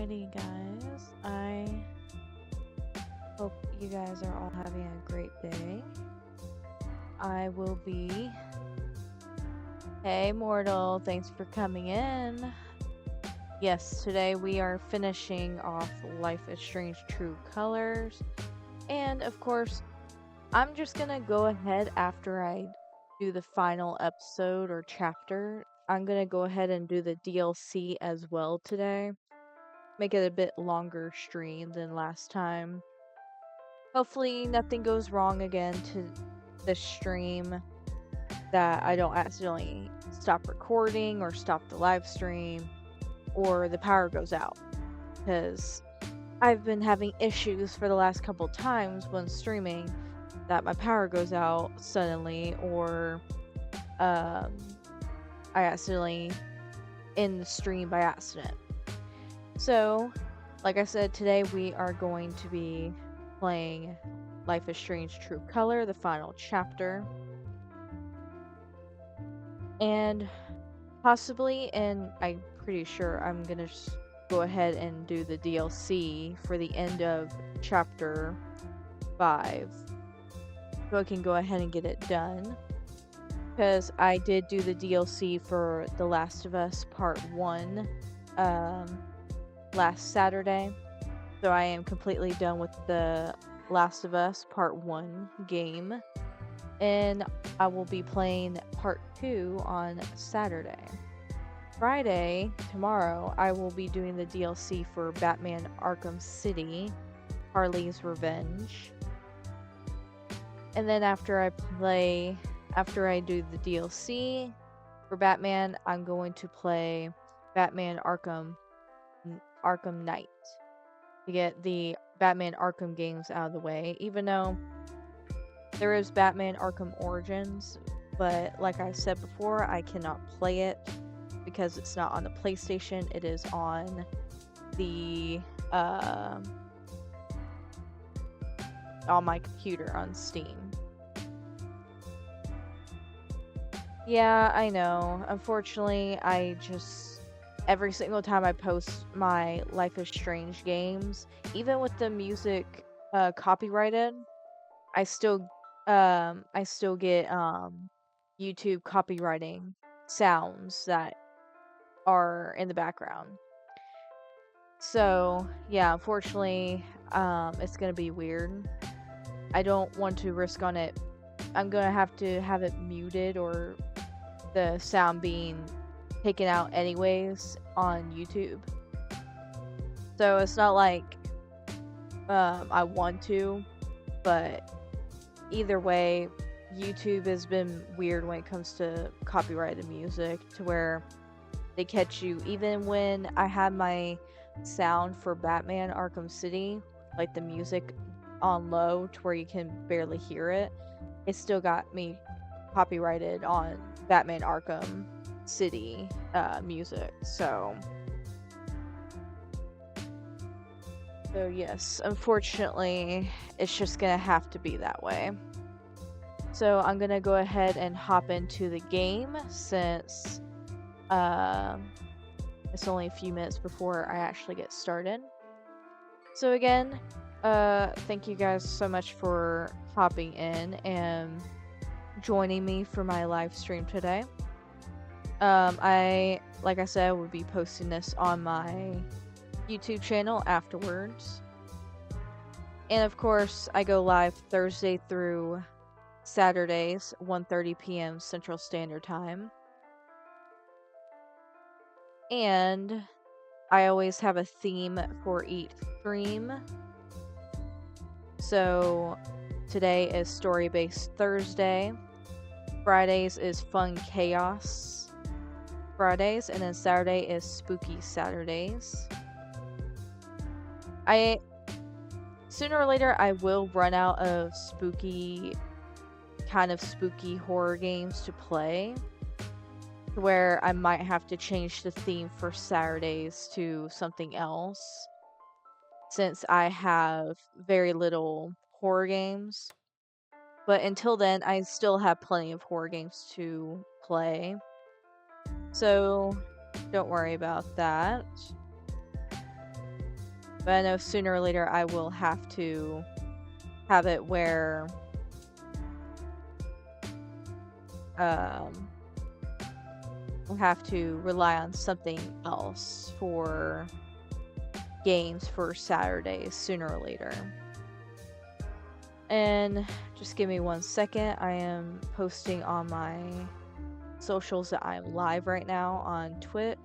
Alrighty, guys. I hope you guys are all having a great day. I will be. Hey, Mortal, thanks for coming in. Yes, today we are finishing off Life is Strange True Colors. And of course, I'm just gonna go ahead after I do the final episode or chapter. I'm gonna go ahead and do the DLC as well today. Make it a bit longer stream than last time. Hopefully nothing goes wrong again to the stream, that I don't accidentally stop recording or stop the live stream or the power goes out, because I've been having issues for the last couple times when streaming that my power goes out suddenly, or I accidentally end the stream by accident. So, like I said, today we are going to be playing Life is Strange True Color, the final chapter. And possibly, and I'm pretty sure I'm gonna just go ahead and do the DLC for the end of chapter 5. So I can go ahead and get it done. Because I did do the DLC for The Last of Us Part 1 last Saturday. So I am completely done with the Last of Us Part 1 game. And I will be playing Part 2 on Saturday. Friday, tomorrow, I will be doing the DLC for Batman Arkham City, Harley's Revenge. And then after I do the DLC for Batman, I'm going to play Batman Arkham Knight to get the Batman Arkham games out of the way, even though there is Batman Arkham Origins, but like I said before, I cannot play it because it's not on the PlayStation. It is on the on my computer on Steam. Yeah, I know. Unfortunately, I just every single time I post my Life is Strange games, even with the music copyrighted, I still get YouTube copywriting sounds that are in the background. So yeah, unfortunately, it's gonna be weird. I don't want to risk on it. I'm gonna have to have it muted or the sound being taken out anyways on YouTube. So it's not like I want to, but either way, YouTube has been weird when it comes to copyrighted music, to where they catch you. Even when I had my sound for Batman Arkham City, like the music on low to where you can barely hear it, it still got me copyrighted on Batman Arkham City music. So yes, unfortunately, it's just gonna have to be that way. So I'm gonna go ahead and hop into the game, since it's only a few minutes before I actually get started. So again, thank you guys so much for hopping in and joining me for my live stream today. Like I said, I will be posting this on my YouTube channel afterwards. And of course, I go live Thursday through Saturdays, 1:30 p.m. Central Standard Time. And I always have a theme for each stream. So today is Story-Based Thursday. Fridays is Fun Chaos Fridays, and then Saturday is Spooky Saturdays. Sooner or later I will run out of spooky horror games to play, where I might have to change the theme for Saturdays to something else, since I have very little horror games. But until then, I still have plenty of horror games to play. So don't worry about that. But I know sooner or later I will have to have it where um we'll have to rely on something else for games for Saturdays sooner or later. And just give me 1 second. I am posting on my socials that I'm live right now on Twitch,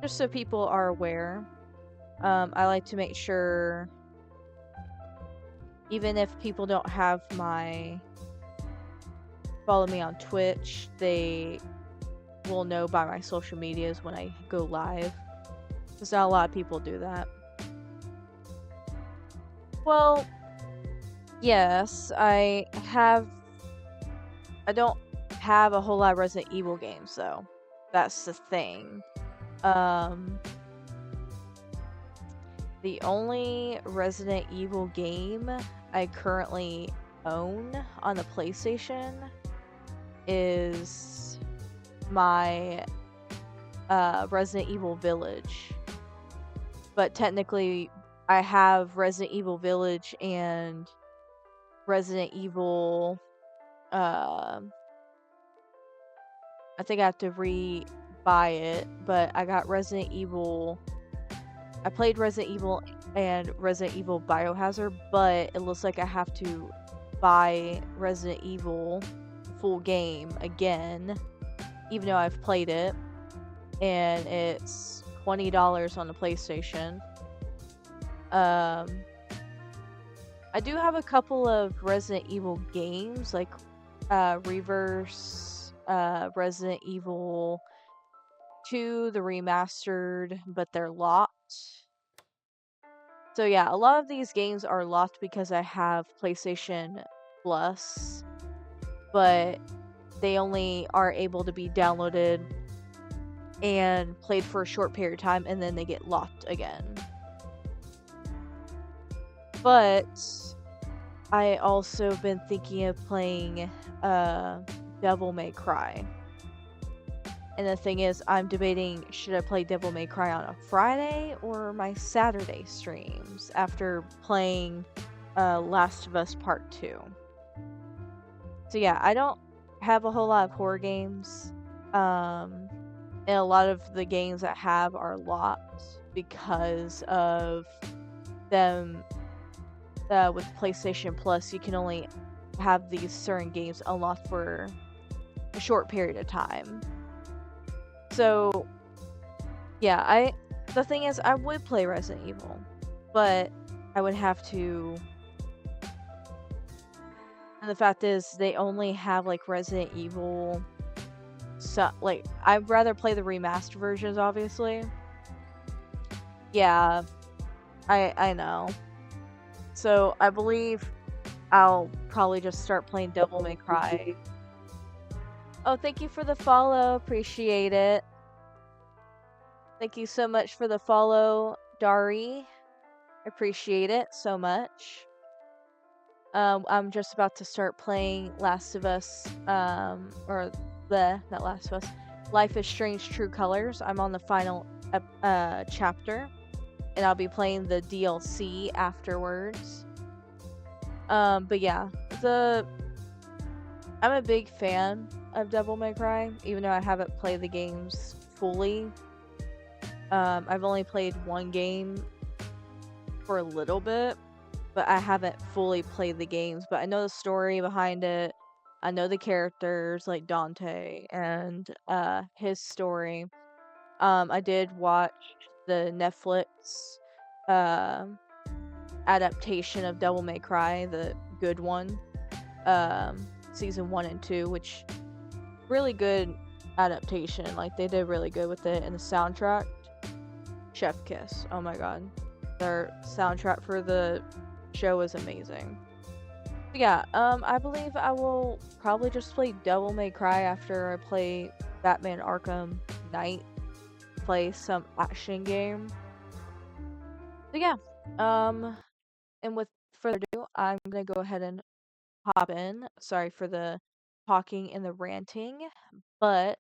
just so people are aware. I like to make sure, even if people don't have my follow me on Twitch, they will know by my social medias when I go live. Because not a lot of people do that. Well, yes, I don't have a whole lot of Resident Evil games though. That's the thing. The only Resident Evil game I currently own on the PlayStation is my Resident Evil Village. But technically, I have Resident Evil Village and Resident Evil. I think I have to re-buy it, but I got Resident Evil. I played Resident Evil and Resident Evil Biohazard, but it looks like I have to buy Resident Evil full game again, even though I've played it, and it's $20 on the PlayStation. I do have a couple of Resident Evil games, like Reverse, Resident Evil 2, the remastered, but they're locked. So yeah, a lot of these games are locked because I have PlayStation Plus, but they only are able to be downloaded and played for a short period of time, and then they get locked again. But I also been thinking of playing Devil May Cry. And the thing is, I'm debating, should I play Devil May Cry on a Friday or my Saturday streams after playing Last of Us Part 2. So yeah, I don't have a whole lot of horror games. And a lot of the games I have are locked because of them. With PlayStation Plus, you can only have these certain games unlocked for a short period of time. So, yeah, the thing is, I would play Resident Evil, but I would have to. And the fact is, they only have like Resident Evil. So, like, I'd rather play the remastered versions, obviously. Yeah, I know. So I believe I'll probably just start playing Devil May Cry. Oh, thank you for the follow. Appreciate it. Thank you so much for the follow, Dari. Appreciate it so much. I'm just about to start playing Last of Us, not Last of Us, Life is Strange True Colors. I'm on the final chapter, and I'll be playing the DLC afterwards. But yeah, I'm a big fan of Devil May Cry, even though I haven't played the games fully. I've only played one game for a little bit, but I haven't fully played the games. But I know the story behind it. I know the characters like Dante and his story. I did watch the Netflix adaptation of Devil May Cry, the good one, season 1 and 2, which really good adaptation. Like, they did really good with it. And the soundtrack, chef kiss. Oh my god, their soundtrack for the show is amazing. But yeah, I believe I will probably just play Devil May Cry after I play Batman Arkham Knight, play some action game. So yeah, and with further ado, I'm gonna go ahead and hop in. Sorry for the talking and the ranting, but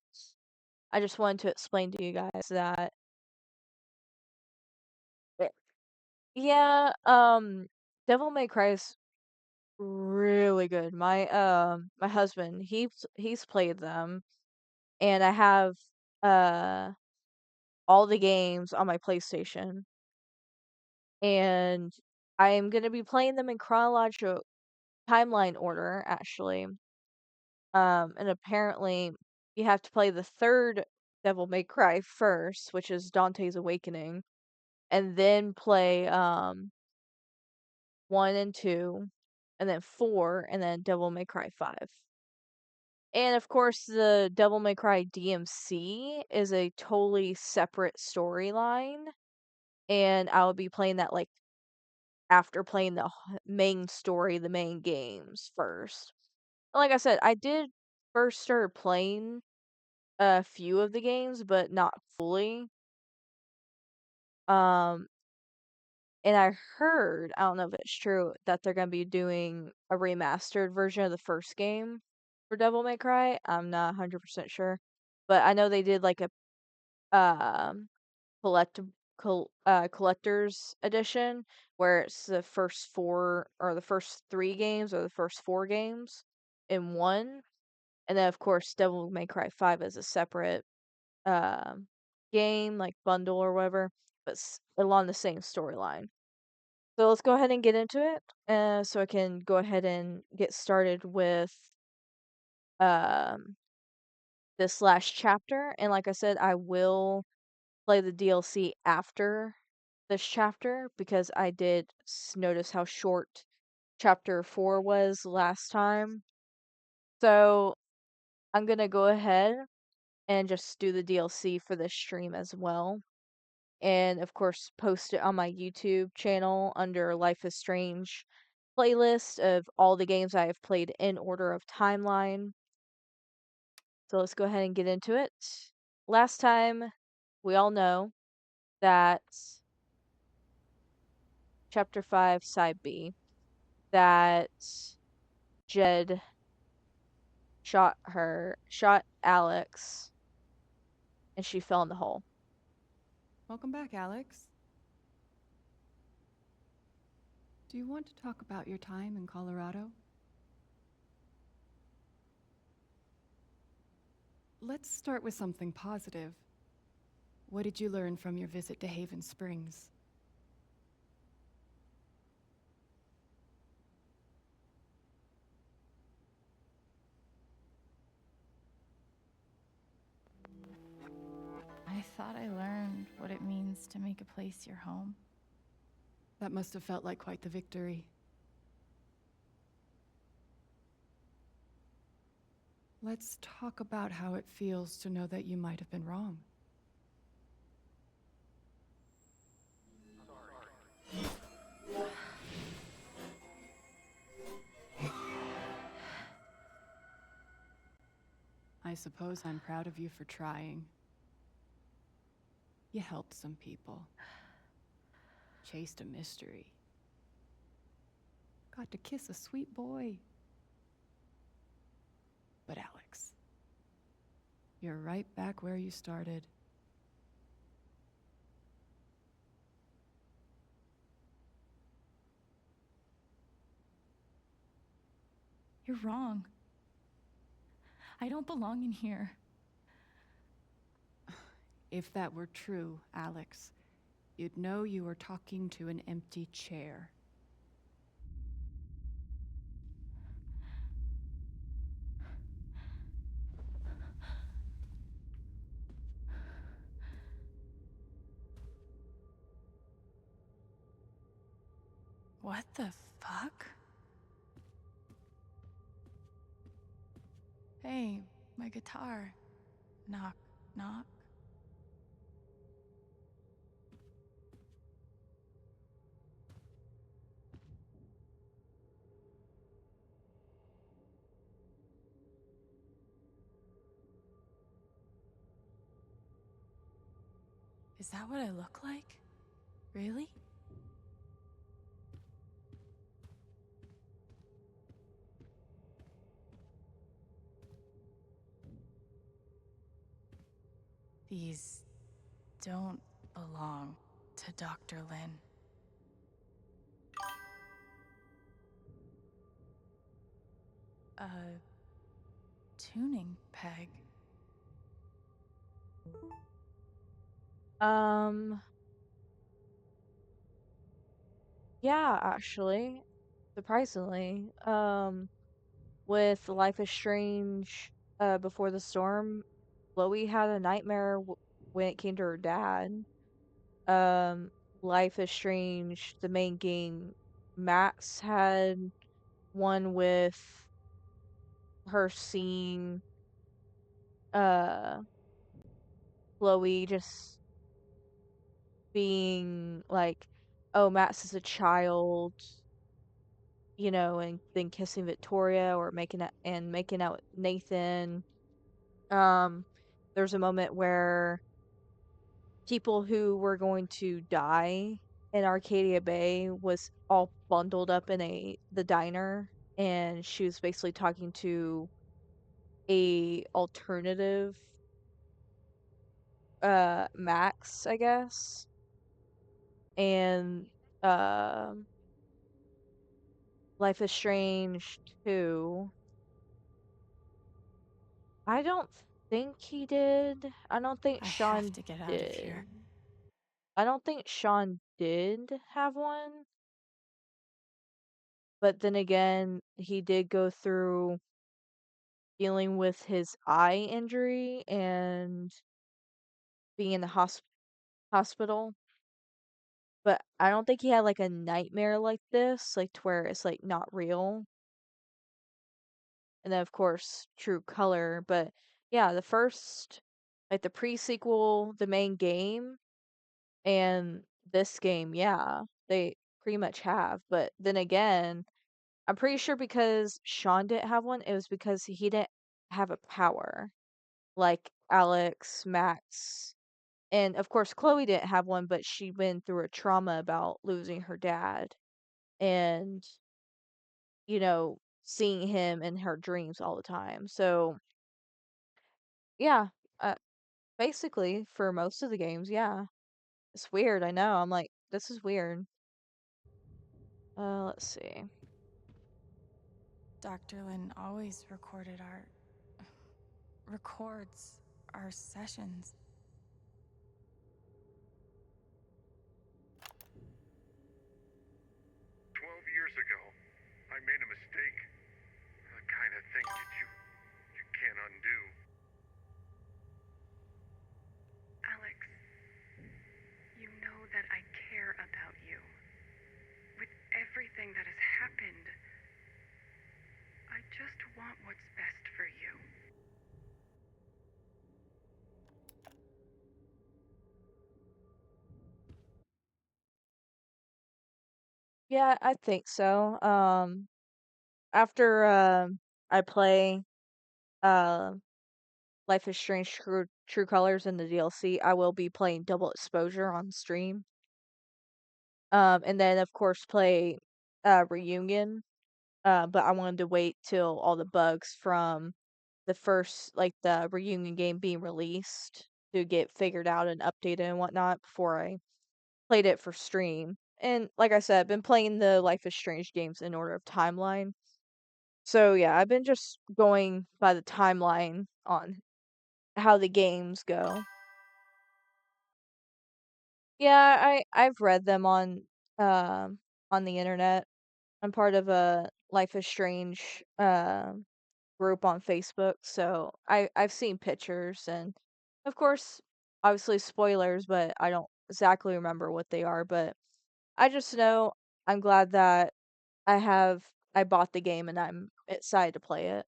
I just wanted to explain to you guys that Yeah, Devil May Cry is really good. My husband, he's played them, and I have uh all the games on my PlayStation, and I am gonna be playing them in chronological timeline order, actually. And apparently you have to play the third Devil May Cry first, which is Dante's Awakening, and then play 1 and 2, and then 4, and then Devil May Cry 5. And of course, the Devil May Cry DMC is a totally separate storyline, and I'll be playing that like after playing the main story, the main games first. Like I said, I did first start playing a few of the games, but not fully. Um, and I heard, I don't know if it's true, that they're gonna be doing a remastered version of the first game for Devil May Cry. I'm not 100% sure, but I know they did like a um collect collector's edition where it's the first four or the first three games or the first four games in one, and then of course Devil May Cry 5 is a separate um game like bundle or whatever, but along the same storyline. So let's go ahead and get into it. So I can go ahead and get started with um this last chapter. And like I said, I will play the DLC after this chapter because I did notice how short chapter 4 was last time. So I'm gonna go ahead and just do the DLC for this stream as well. And of course, post it on my YouTube channel under Life is Strange playlist of all the games I have played in order of timeline. So let's go ahead and get into it. Last time, we all know that Chapter 5, Side B, that Jed shot Alex, and she fell in the hole. Welcome back, Alex. Do you want to talk about your time in Colorado? Let's start with something positive. What did you learn from your visit to Haven Springs? I thought I learned what it means to make a place your home. That must have felt like quite the victory. Let's talk about how it feels to know that you might have been wrong. I suppose I'm proud of you for trying. You helped some people. Chased a mystery. Got to kiss a sweet boy. But Alex, you're right back where you started. You're wrong. I don't belong in here. If that were true, Alex, you'd know you were talking to an empty chair. What the fuck? Hey, my guitar. Knock, knock. Is that what I look like? Really? These don't belong to Dr. Lin. A tuning peg. Um, yeah, actually, surprisingly, with Life is Strange, Before the Storm, Chloe had a nightmare when it came to her dad. Um, Life is Strange, the main game, Max had one with her seeing, uh, Chloe just being like, oh, Max is a child, you know, and then kissing Victoria or making out with Nathan. Um, there's a moment where people who were going to die in Arcadia Bay was all bundled up in the diner, and she was basically talking to a alternative Max, I guess. And um Life is Strange 2. I don't think he did. I don't think I have Sean to get out of here. did. I don't think Sean did have one, but then again, he did go through dealing with his eye injury and being in the hospital. But I don't think he had like a nightmare like this, like to where it's like not real. And then of course True Color. But yeah, the first, like the pre-sequel, the main game, and this game, yeah, they pretty much have. But then again, I'm pretty sure because Sean didn't have one, it was because he didn't have a power like Alex, Max, and of course Chloe didn't have one, but she went through a trauma about losing her dad and, you know, seeing him in her dreams all the time. So, yeah, uh, basically for most of the games, yeah. It's weird, I know. I'm like, this is weird. Let's see. Dr. Lin always records our sessions. 12 years ago, I made a mistake. The kind of thing that you can't undo. Alex, you know that I care about you. With everything that has happened, I just want what's best for you. Yeah, I think so. After I play uh Life is Strange True Colors in the DLC, I will be playing Double Exposure on stream. And then of course play Reunion. But I wanted to wait till all the bugs from the first, like the Reunion game being released to get figured out and updated and whatnot before I played it for stream. And like I said, I've been playing the Life is Strange games in order of timeline. So yeah, I've been just going by the timeline on how the games go. Yeah, I've read them on the internet. I'm part of a Life is Strange group on Facebook, so I've seen pictures and of course obviously spoilers, but I don't exactly remember what they are, but I just know I'm glad that I bought the game and I'm excited to play it.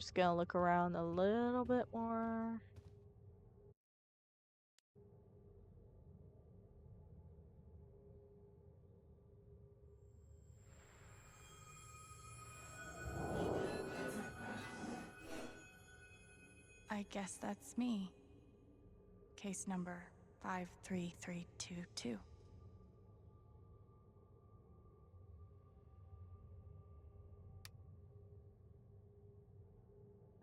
Just gonna look around a little bit more. I guess that's me. Case number 53322.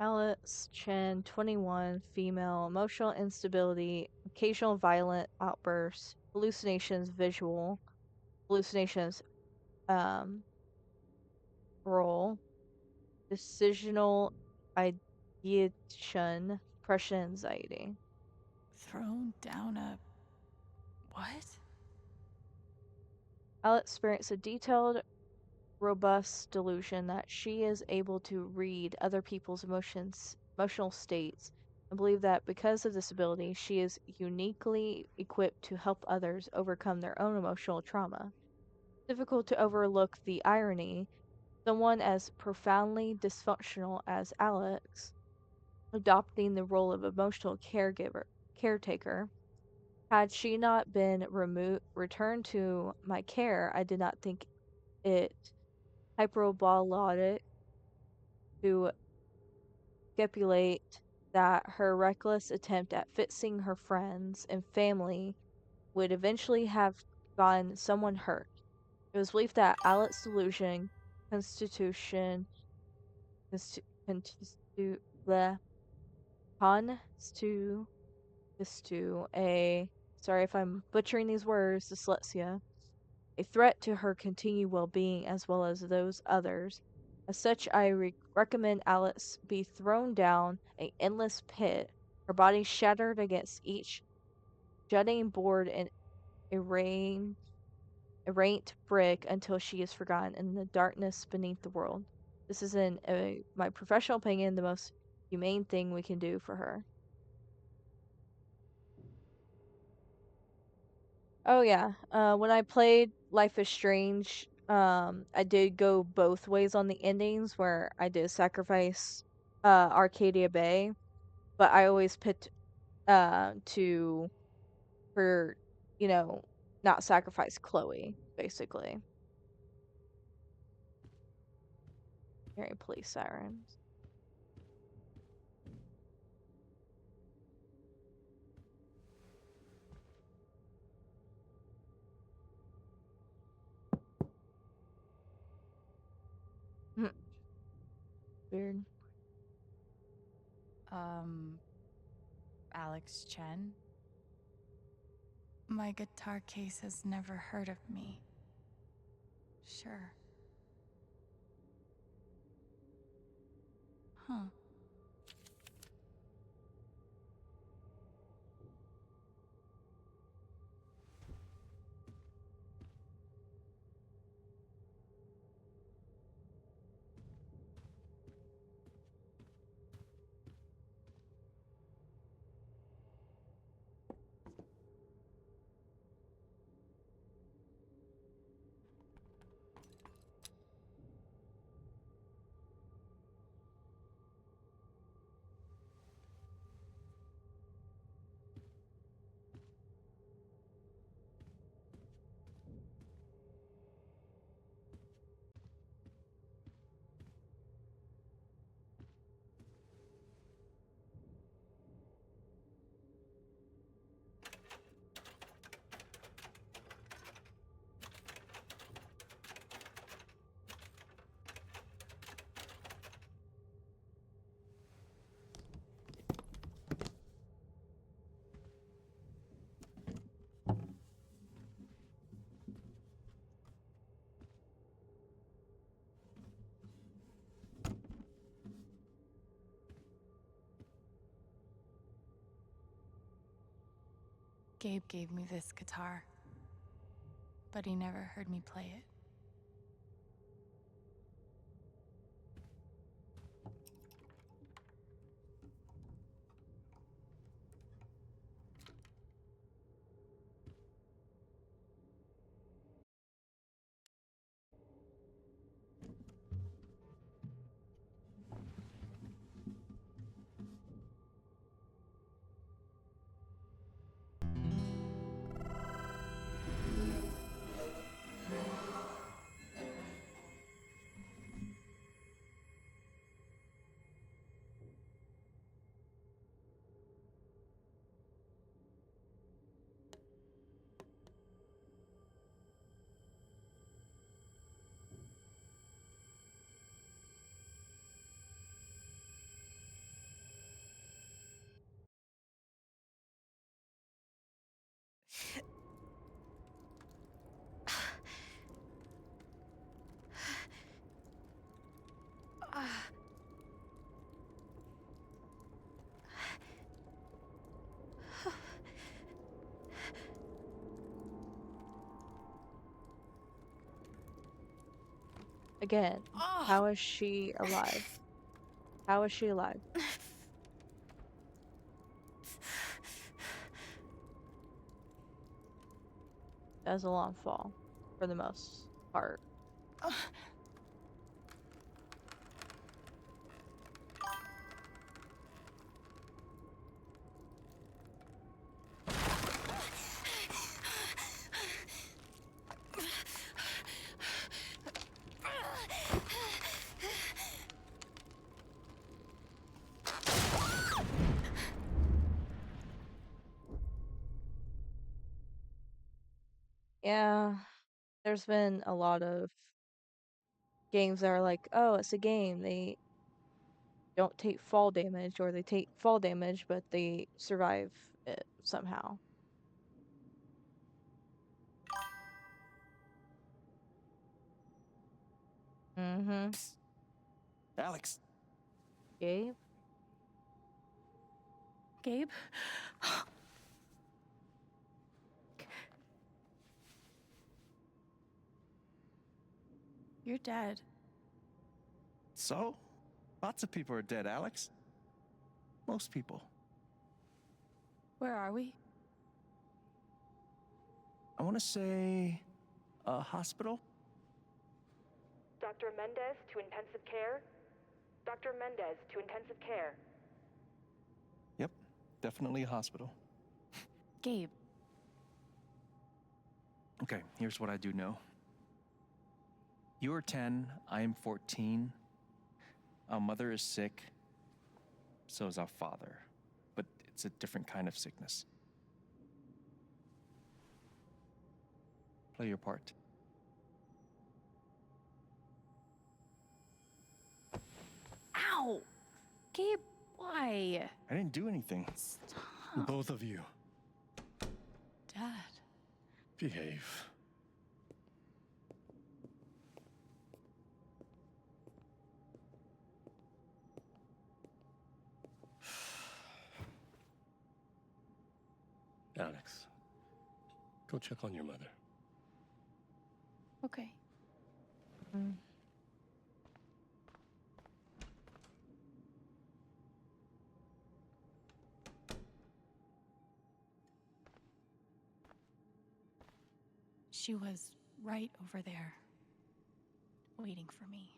Alex Chen, 21, female, emotional instability, occasional violent outbursts, hallucinations, visual. hallucinations, um, role, decisional ideation, depression, anxiety. Thrown down a. What? Alex experienced a detailed, robust delusion that she is able to read other people's emotional states, and believe that because of this ability, she is uniquely equipped to help others overcome their own emotional trauma. Difficult to overlook the irony. Someone as profoundly dysfunctional as Alex, adopting the role of emotional caretaker. Had she not been returned to my care, I did not think it hyperbolic to stipulate that her reckless attempt at fixing her friends and family would eventually have gotten someone hurt. It was believed that Alex's delusion constitution constitu, constitu, bleh, constitu a, sorry if I'm butchering these words, dyslexia, a threat to her continued well-being as well as those others. As such, I recommend Alex be thrown down an endless pit, her body shattered against each jutting board and errant brick until she is forgotten in the darkness beneath the world. This is, in my professional opinion, the most humane thing we can do for her. Oh yeah, when I played Life is Strange, I did go both ways on the endings where I did sacrifice Arcadia Bay, but I always picked to for you know not sacrifice Chloe, basically. Hearing police sirens. Weird. Alex Chen? My guitar case has never heard of me. Sure. Huh. Gabe gave me this guitar, but he never heard me play it. Again, how is she alive? How is she alive? That was a long fall, for the most part. Yeah, there's been a lot of games that are like, oh, it's a game. They don't take fall damage, or they take fall damage, but they survive it somehow. Mm-hmm. Alex, Gabe? Gabe? You're dead. so? Lots of people are dead, Alex. Most people. Where are we? I want to say a hospital? Dr. Mendez to intensive care? Dr. Mendez to intensive care. Yep, definitely a hospital. Gabe. Okay, here's what I do know. You are 10, I am 14. Our mother is sick. So is our father. But it's a different kind of sickness. Play your part. Ow! Gabe, why? I didn't do anything. Stop. Both of you, Dad. behave. Alex, go check on your mother. Okay. Mm. She was right over there, waiting for me.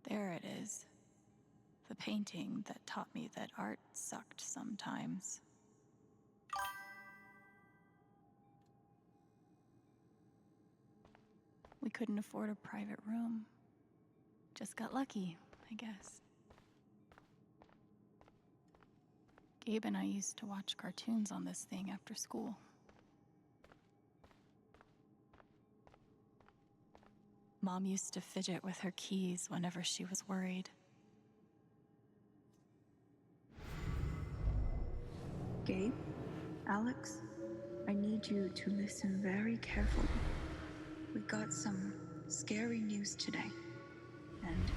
There it is. The painting that taught me that art sucked sometimes. We couldn't afford a private room. Just got lucky, I guess. Gabe and I used to watch cartoons on this thing after school. Mom used to fidget with her keys whenever she was worried. Gabe, Alex, I need you to listen very carefully. We got some scary news today, and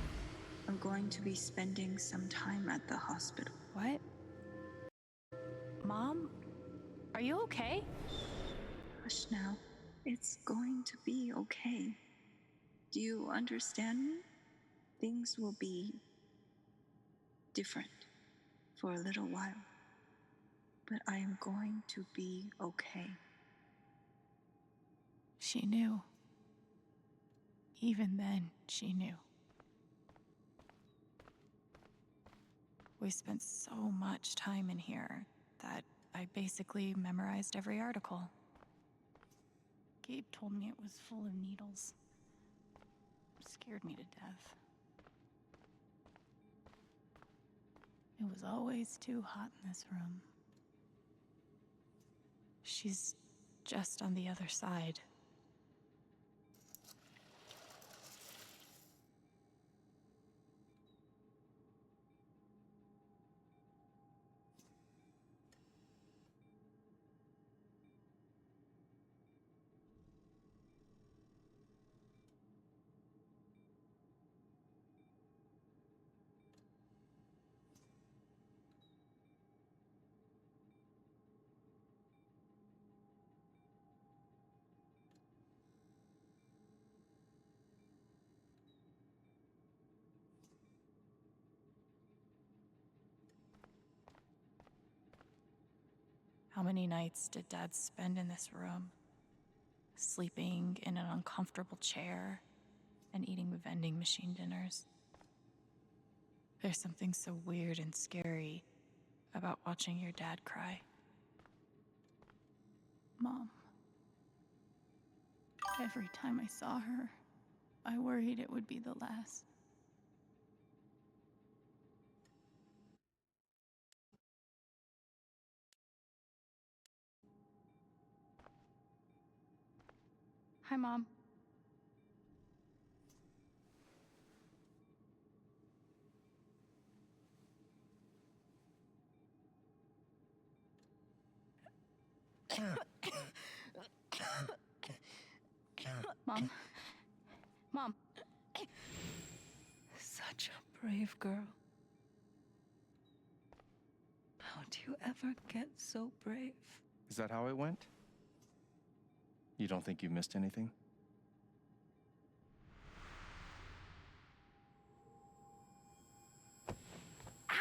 I'm going to be spending some time at the hospital. What? Mom? Are you okay? Hush now. It's going to be okay. Do you understand me? Things will be different for a little while, but I am going to be okay. She knew. Even then, she knew. We spent so much time in here that I basically memorized every article. Gabe told me it was full of needles. It scared me to death. It was always too hot in this room. She's just on the other side. How many nights did Dad spend in this room? Sleeping in an uncomfortable chair and eating vending machine dinners. There's something so weird and scary about watching your dad cry. Mom. Every time I saw her, I worried it would be the last. Hi, Mom. Mom. Mom. Such a brave girl. How do you ever get so brave? Is that how it went? You don't think you missed anything?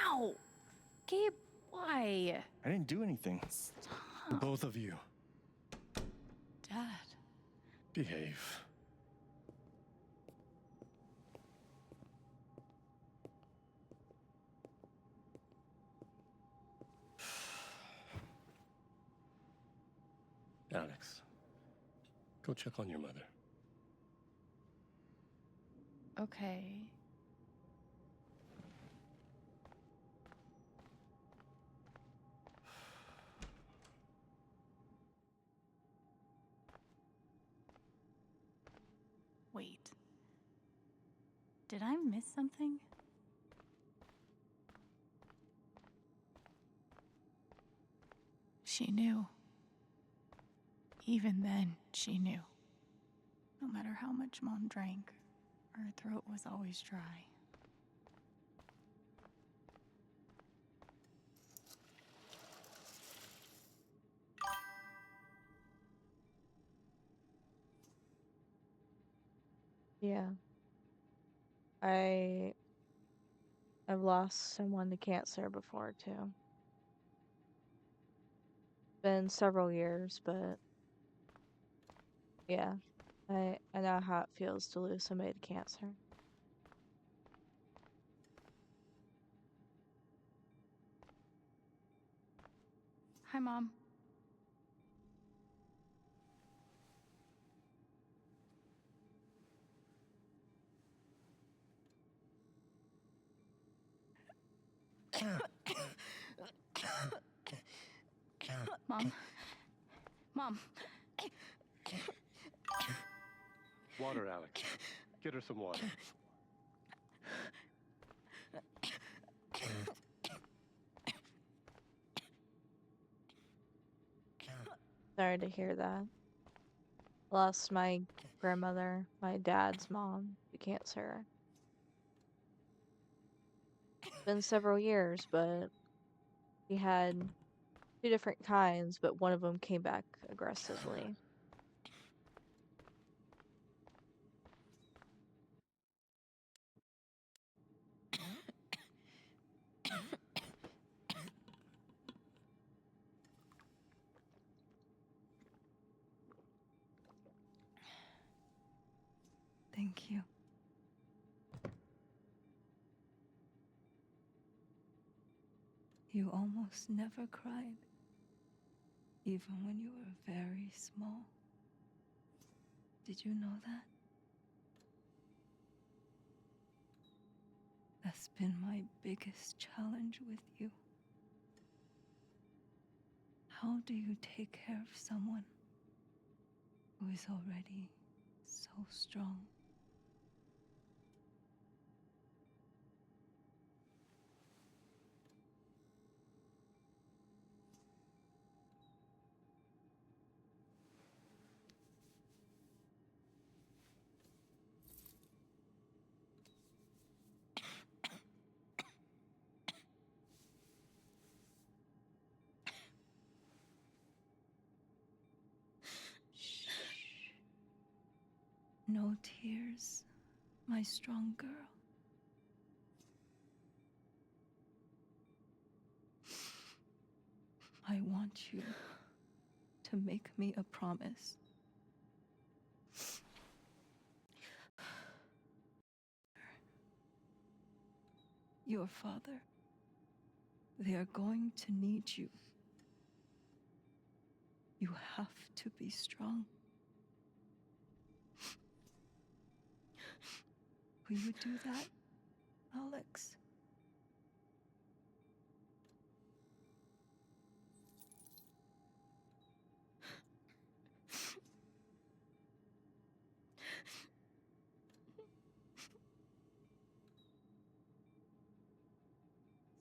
Ow! Gabe, why? I didn't do anything. Stop. Both of you, Dad. behave. Alex, go check on your mother. Okay. Wait. Did I miss something? She knew. Even then, she knew. No matter how much Mom drank, her throat was always dry. Yeah. I've lost someone to cancer before too. Been several years, but yeah. I know how it feels to lose somebody to cancer. Hi, Mom. Mom. Mom. Water, Alex. Get her some water. Sorry to hear that. Lost my grandmother, my dad's mom, to cancer. Been several years, but he had two different kinds, but one of them came back aggressively. Thank you. You almost never cried, even when you were very small. Did you know that? That's been my biggest challenge with you. How do you take care of someone who is already so strong? Shh. No tears, my strong girl. I want you to make me a promise. Your father, they are going to need you. You have to be strong. Will you do that, Alex?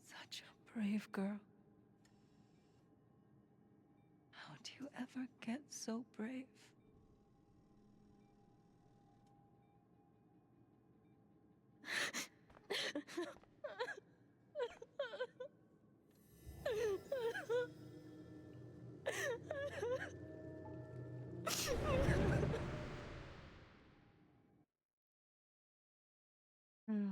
Such a brave girl. How do you ever get so brave? Hmm.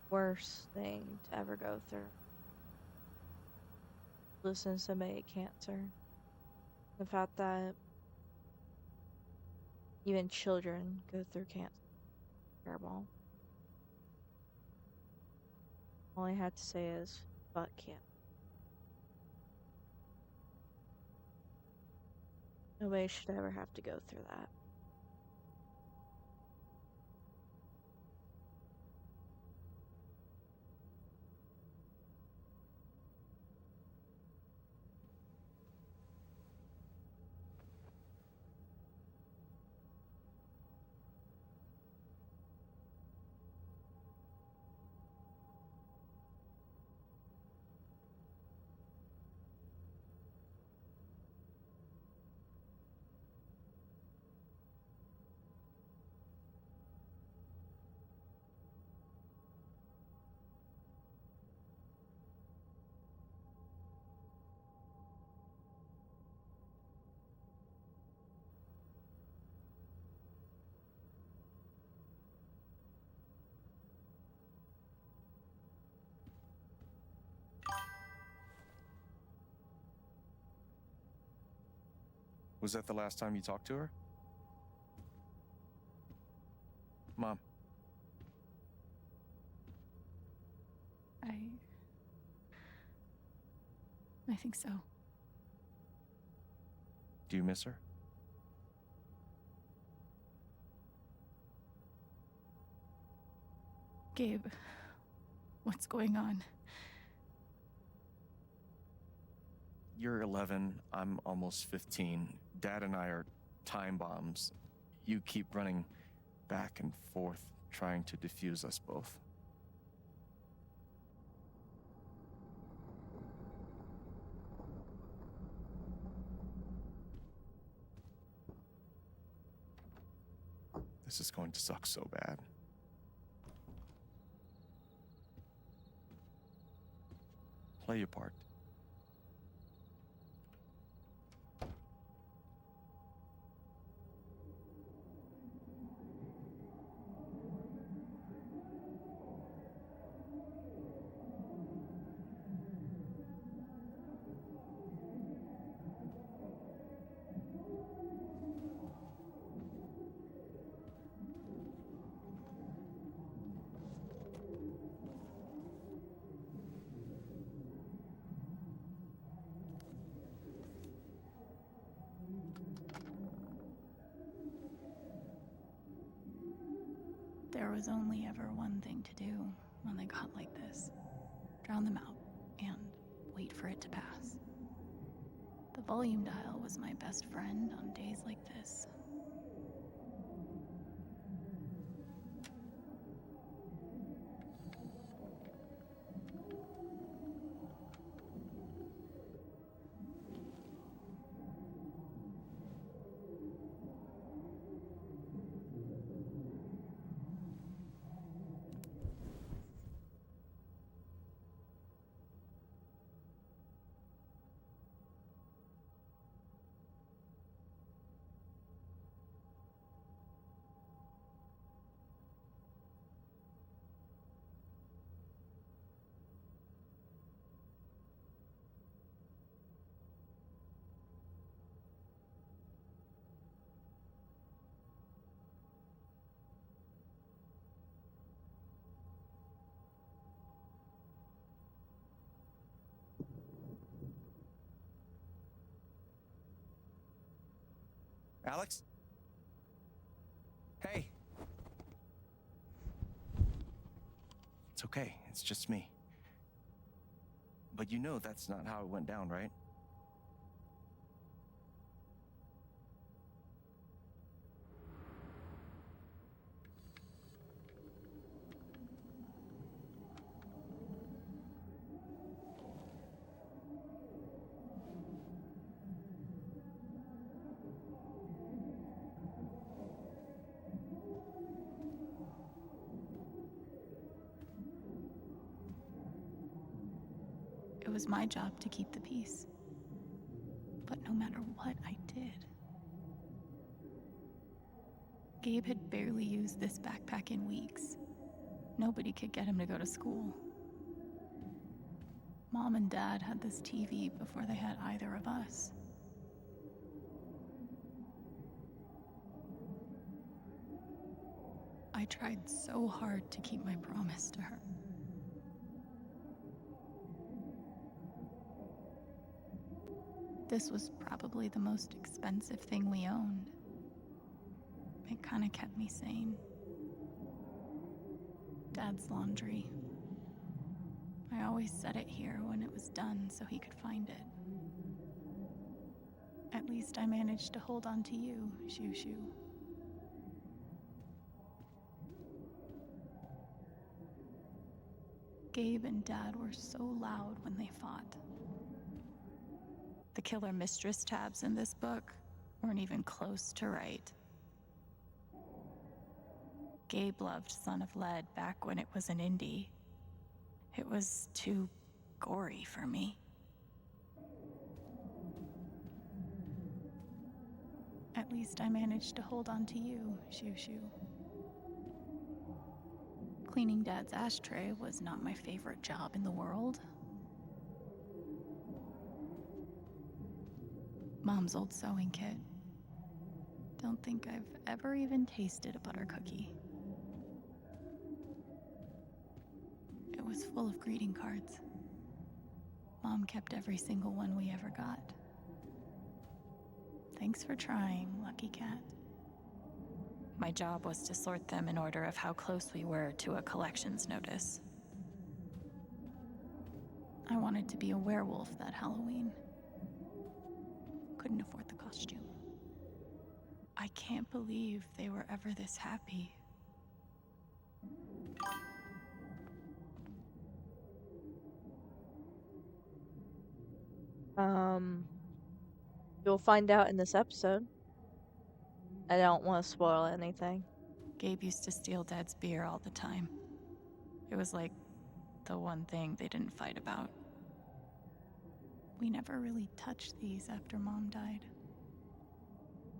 Worst thing to ever go through. Losing somebody to cancer. The fact that even children go through cancer. Terrible. All I have to say is, fuck yeah. Nobody should ever have to go through that. Was that the last time you talked to her? Mom. I think so. Do you miss her? Gabe, what's going on? You're 11, I'm almost 15. Dad and I are time bombs. You keep running back and forth, trying to defuse us both. This is going to suck so bad. Play your part. There was only ever one thing to do when they got like this. Drown them out and wait for it to pass. The volume dial was my best friend on days like this. Alex? Hey. It's okay. It's just me. But you know that's not how it went down, right? It was my job to keep the peace. But no matter what I did, Gabe had barely used this backpack in weeks. Nobody could get him to go to school. Mom and Dad had this TV before they had either of us. I tried so hard to keep my promise to her. This was probably the most expensive thing we owned. It kind of kept me sane. Dad's laundry. I always set it here when it was done so he could find it. At least I managed to hold on to you, Shoo Shoo. Gabe and Dad were so loud when they fought. The killer mistress tabs in this book weren't even close to right. Gabe loved Son of Lead back when it was an indie. It was too gory for me. At least I managed to hold on to you, Shoo Shoo. Cleaning Dad's ashtray was not my favorite job in the world. Mom's old sewing kit. Don't think I've ever even tasted a butter cookie. It was full of greeting cards. Mom kept every single one we ever got. Thanks for trying, Lucky Cat. My job was to sort them in order of how close we were to a collections notice. I wanted to be a werewolf that Halloween. Couldn't afford the costume. I can't believe they were ever this happy. You'll find out in this episode. I don't want to spoil anything. Gabe used to steal Dad's beer all the time. It was like the one thing they didn't fight about. We never really touched these after Mom died.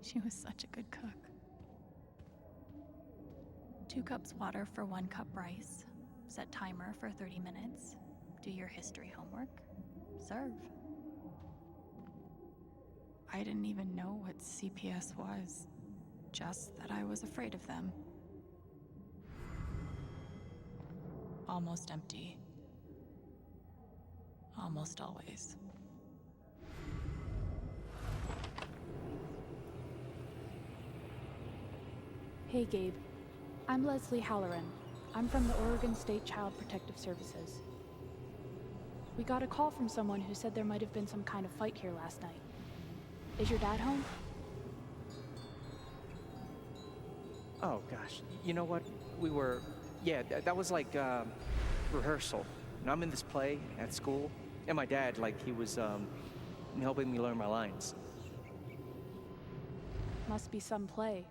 She was such a good cook. 2 cups water for 1 cup rice. Set timer for 30 minutes. Do your history homework. Serve. I didn't even know what CPS was. Just that I was afraid of them. Almost empty. Almost always. Hey Gabe, I'm Leslie Halloran. I'm from the Oregon State Child Protective Services. We got a call from someone who said there might have been some kind of fight here last night. Is your dad home? Oh, gosh. You know what? That was like rehearsal. And I'm in this play at school, and my dad, he was helping me learn my lines. Must be some play.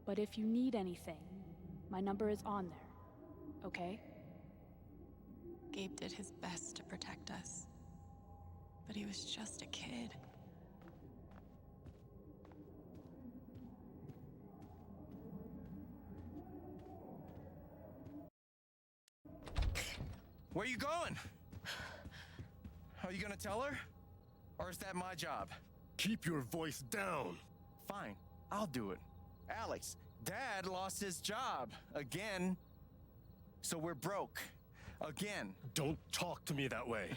But if you need anything, my number is on there, okay? Gabe did his best to protect us, but he was just a kid. Where you going? Are you gonna tell her? Or is that my job? Keep your voice down. Fine, I'll do it. Alex, Dad lost his job again. So we're broke. Again. Don't talk to me that way.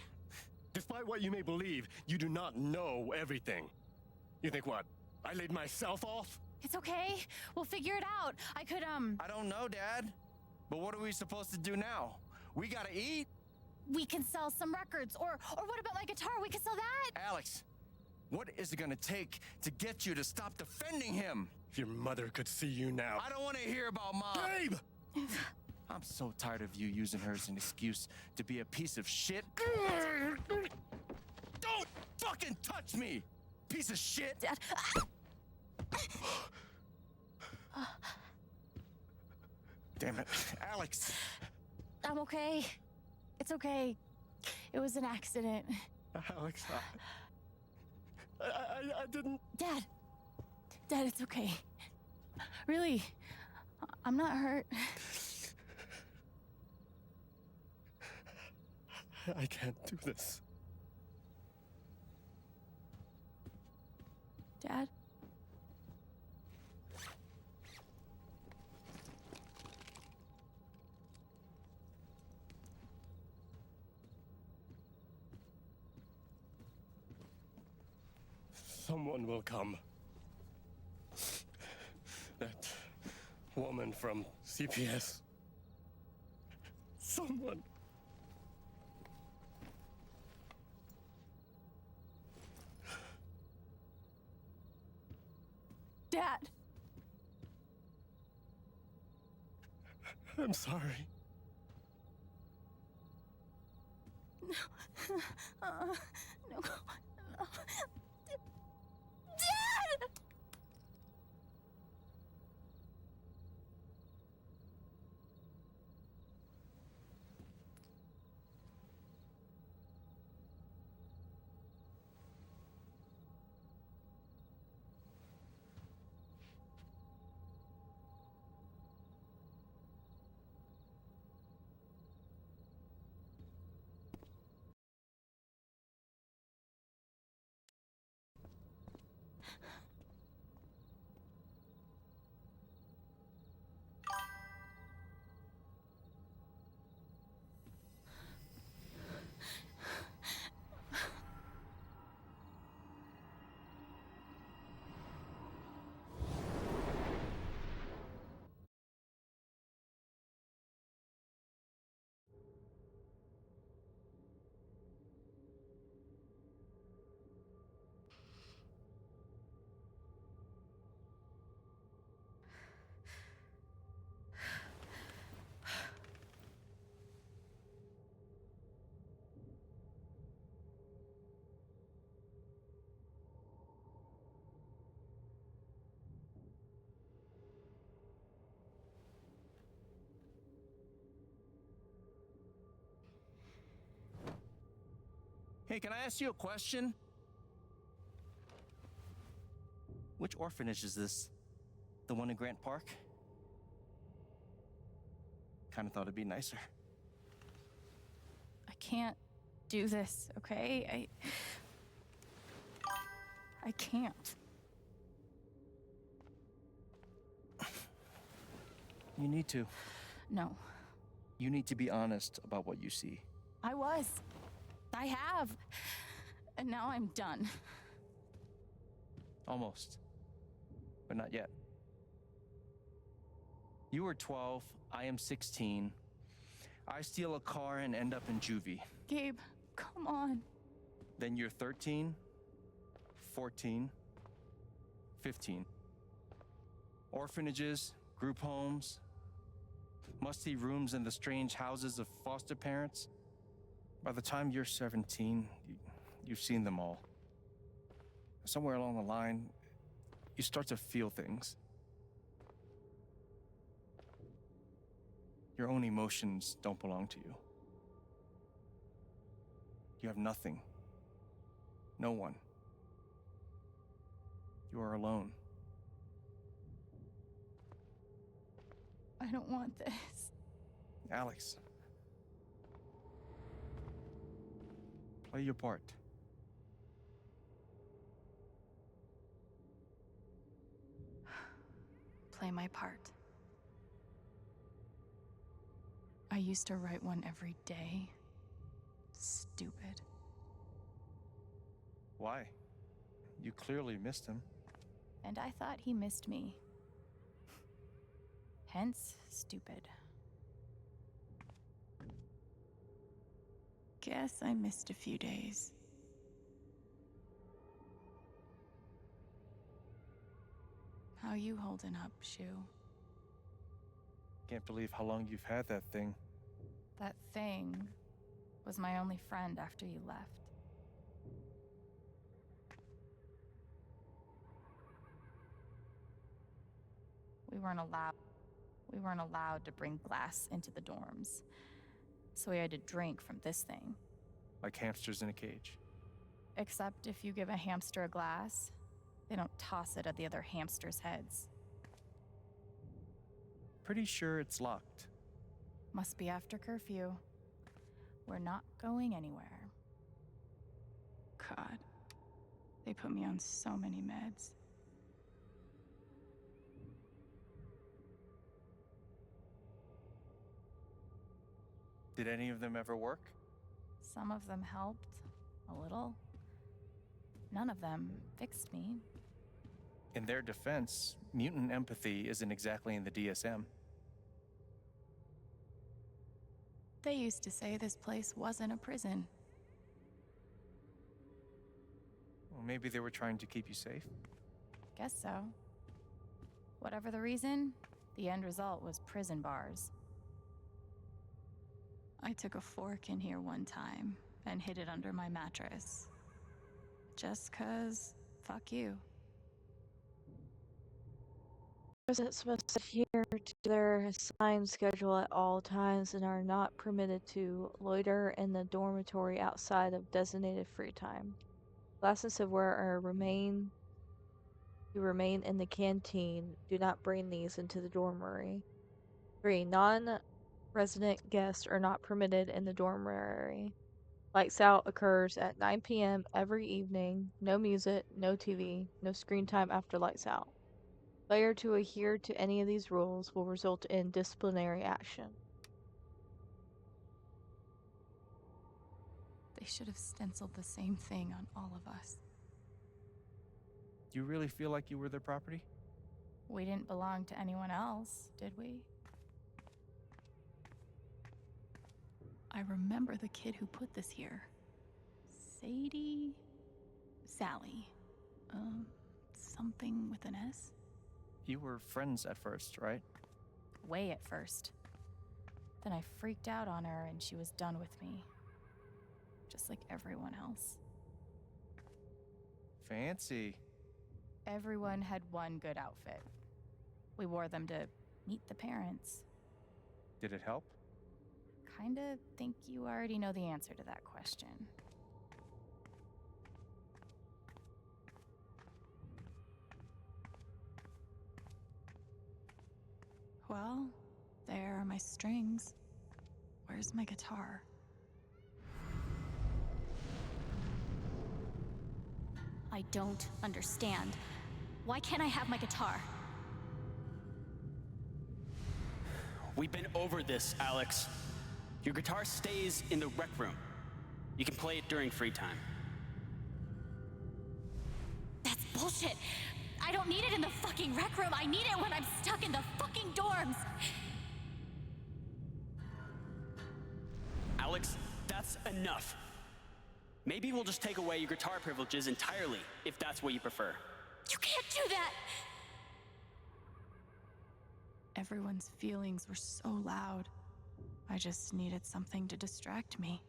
Despite what you may believe, you do not know everything. You think what? I laid myself off? It's okay. We'll figure it out. I could, I don't know, Dad. But what are we supposed to do now? We gotta eat. we can sell some records. Or what about my guitar? We could sell that. Alex, what is it gonna take to get you to stop defending him? If your mother could see you now. I don't want to hear about Mom. Gabe! I'm so tired of you using her as an excuse to be a piece of shit. Don't fucking touch me, piece of shit! Dad. Damn it, Alex. I'm okay. It's okay. It was an accident. Alex, I didn't... Dad, it's okay. Really, I'm not hurt. I can't do this. Dad? Someone will come. That woman from CPS. Someone. Dad! I'm sorry. No. No. Dad! Hey, can I ask you a question? Which orphanage is this? The one in Grant Park? Kinda thought it'd be nicer. I can't do this, okay? I can't. You need to. No. You need to be honest about what you see. I was. I have. And now I'm done. Almost. But not yet. You were 12, I am 16. I steal a car and end up in juvie. Gabe, come on. Then you're 13, 14, 15. Orphanages, group homes, musty rooms in the strange houses of foster parents. By the time you're 17, you've seen them all. Somewhere along the line, you start to feel things. Your own emotions don't belong to you. You have nothing. No one. You are alone. I don't want this. Alex. Play your part. Play my part. I used to write one every day. Stupid. Why? You clearly missed him. and I thought he missed me. Hence, stupid. Guess I missed a few days. How you holding up, Shu? Can't believe how long you've had that thing. That thing was my only friend after you left. We weren't allowed to bring glass into the dorms. So we had to drink from this thing. Like hamsters in a cage. Except if you give a hamster a glass, they don't toss it at the other hamsters' heads. Pretty sure it's locked. Must be after curfew. We're not going anywhere. God, they put me on so many meds. Did any of them ever work? Some of them helped, a little. None of them fixed me. In their defense, mutant empathy isn't exactly in the DSM. They used to say this place wasn't a prison. Well, maybe they were trying to keep you safe. Guess so. Whatever the reason, the end result was prison bars. I took a fork in here one time and hid it under my mattress. Just 'cause, fuck you. Residents must adhere to their assigned schedule at all times and are not permitted to loiter in the dormitory outside of designated free time. Glasses of ware are remain in the canteen. Do not bring these into the dormitory. 3. Non-resident guests are not permitted in the dormitory. Lights out occurs at 9 p.m. every evening. No music, no TV, no screen time after lights out. Failure to adhere to any of these rules will result in disciplinary action. They should have stenciled the same thing on all of us. Do you really feel like you were their property? We didn't belong to anyone else, did we? I remember the kid who put this here. Sally. Something with an S? You were friends at first, right? Way at first. Then I freaked out on her and she was done with me. Just like everyone else. Fancy. Everyone had one good outfit. We wore them to meet the parents. Did it help? Kinda think you already know the answer to that question. Well, there are my strings. Where's my guitar? I don't understand. Why can't I have my guitar? We've been over this, Alex. Your guitar stays in the rec room. You can play it during free time. That's bullshit. I don't need it in the fucking rec room. I need it when I'm stuck in the fucking dorms. Alex, that's enough. Maybe we'll just take away your guitar privileges entirely, if that's what you prefer. You can't do that! Everyone's feelings were so loud. I just needed something to distract me.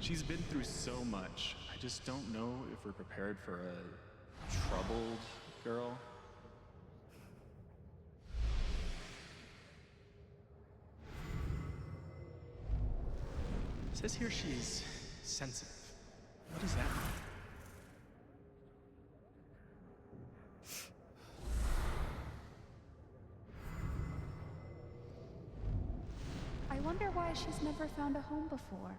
She's been through so much. I just don't know if we're prepared for a troubled girl. It says here she's sensitive. What does that mean? I wonder why she's never found a home before.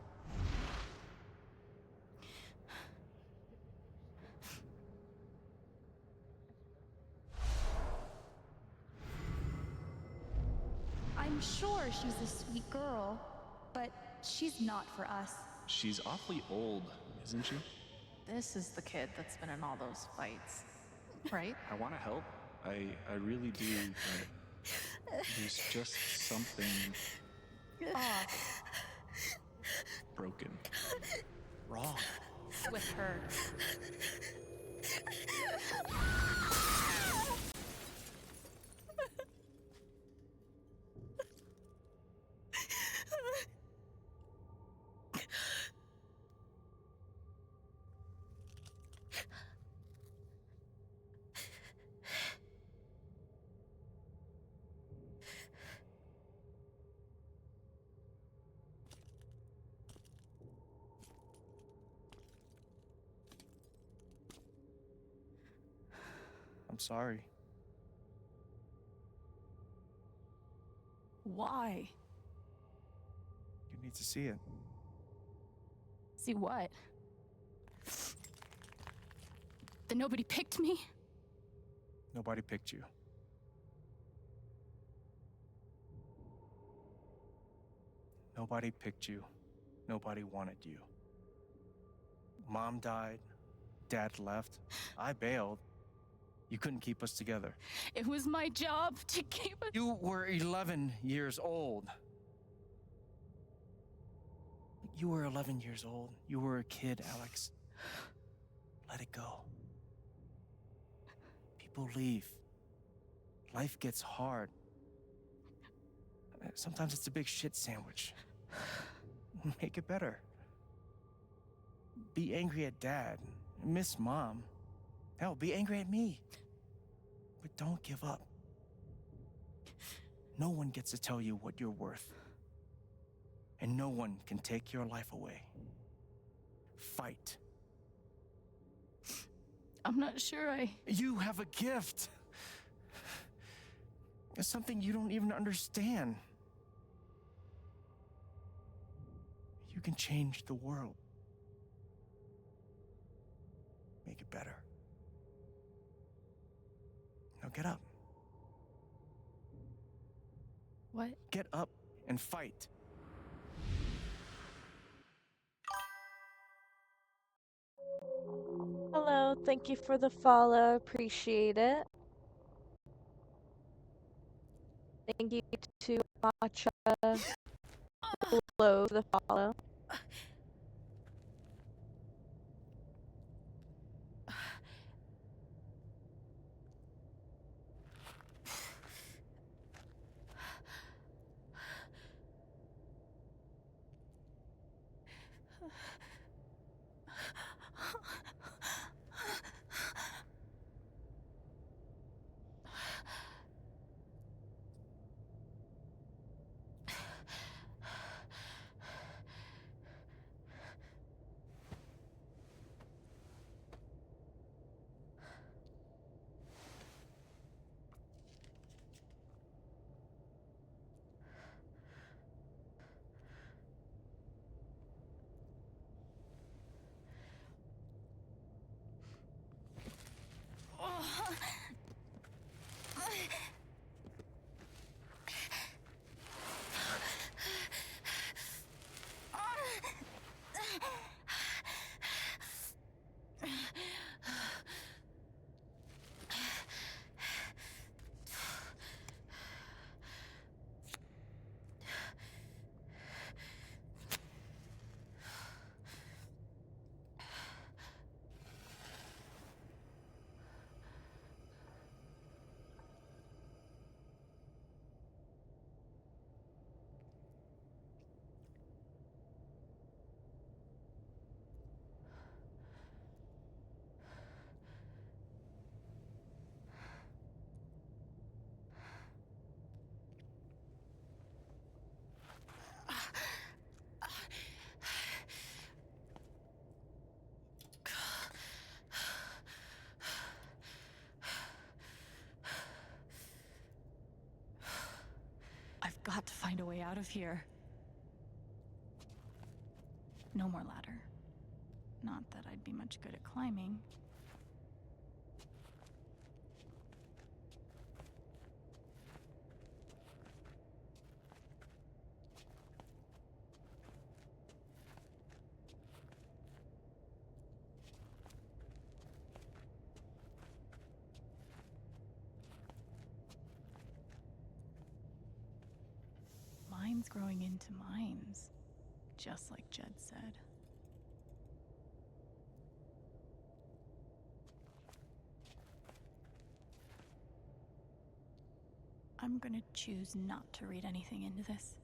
I'm sure she's a sweet girl, but she's not for us. She's awfully old, isn't she? This is the kid that's been in all those fights, right? I want to help. I really do, but there's just something Off broken. Wrong. With her. I'm sorry. Why? You need to see it. See what? That nobody picked me? Nobody picked you. Nobody picked you. Nobody wanted you. Mom died. Dad left. I bailed. You couldn't keep us together. It was my job to keep us. You were 11 years old. You were 11 years old. You were a kid, Alex. Let it go. People leave. Life gets hard. Sometimes it's a big shit sandwich. Make it better. Be angry at Dad. Miss Mom. Hell, be angry at me. But don't give up. No one gets to tell you what you're worth. And no one can take your life away. Fight. I'm not sure You have a gift. It's something you don't even understand. You can change the world. Make it better. Now get up. What? Get up and fight. Hello, thank you for the follow. Appreciate it. Thank you to Matcha below the follow. I've got to find a way out of here. No more ladder. Not that I'd be much good at climbing. Mines growing into mines, just like Jed said. I'm gonna choose not to read anything into this.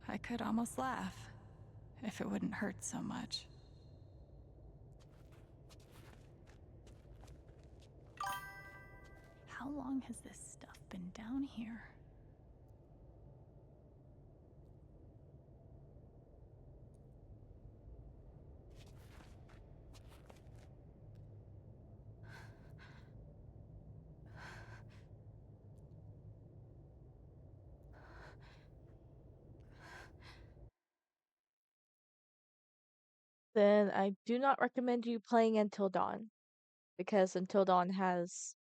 I could almost laugh, if it wouldn't hurt so much. How long has this stuff been down here? Then I do not recommend you playing Until Dawn, because Until Dawn has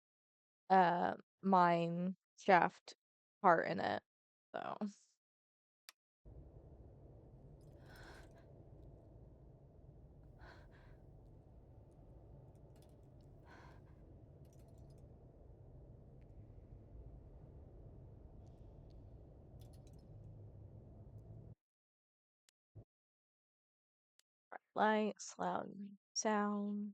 mine shaft part in it. So lights, loud sound.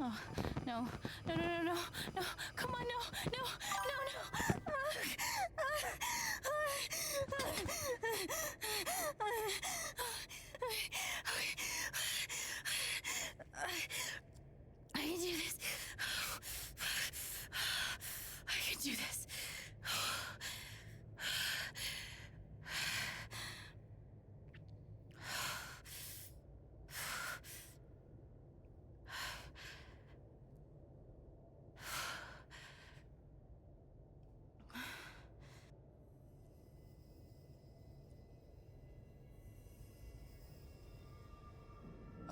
Oh, no. No, no, no, no, no. Come on, no, no, no, no. I can do this. I can do this.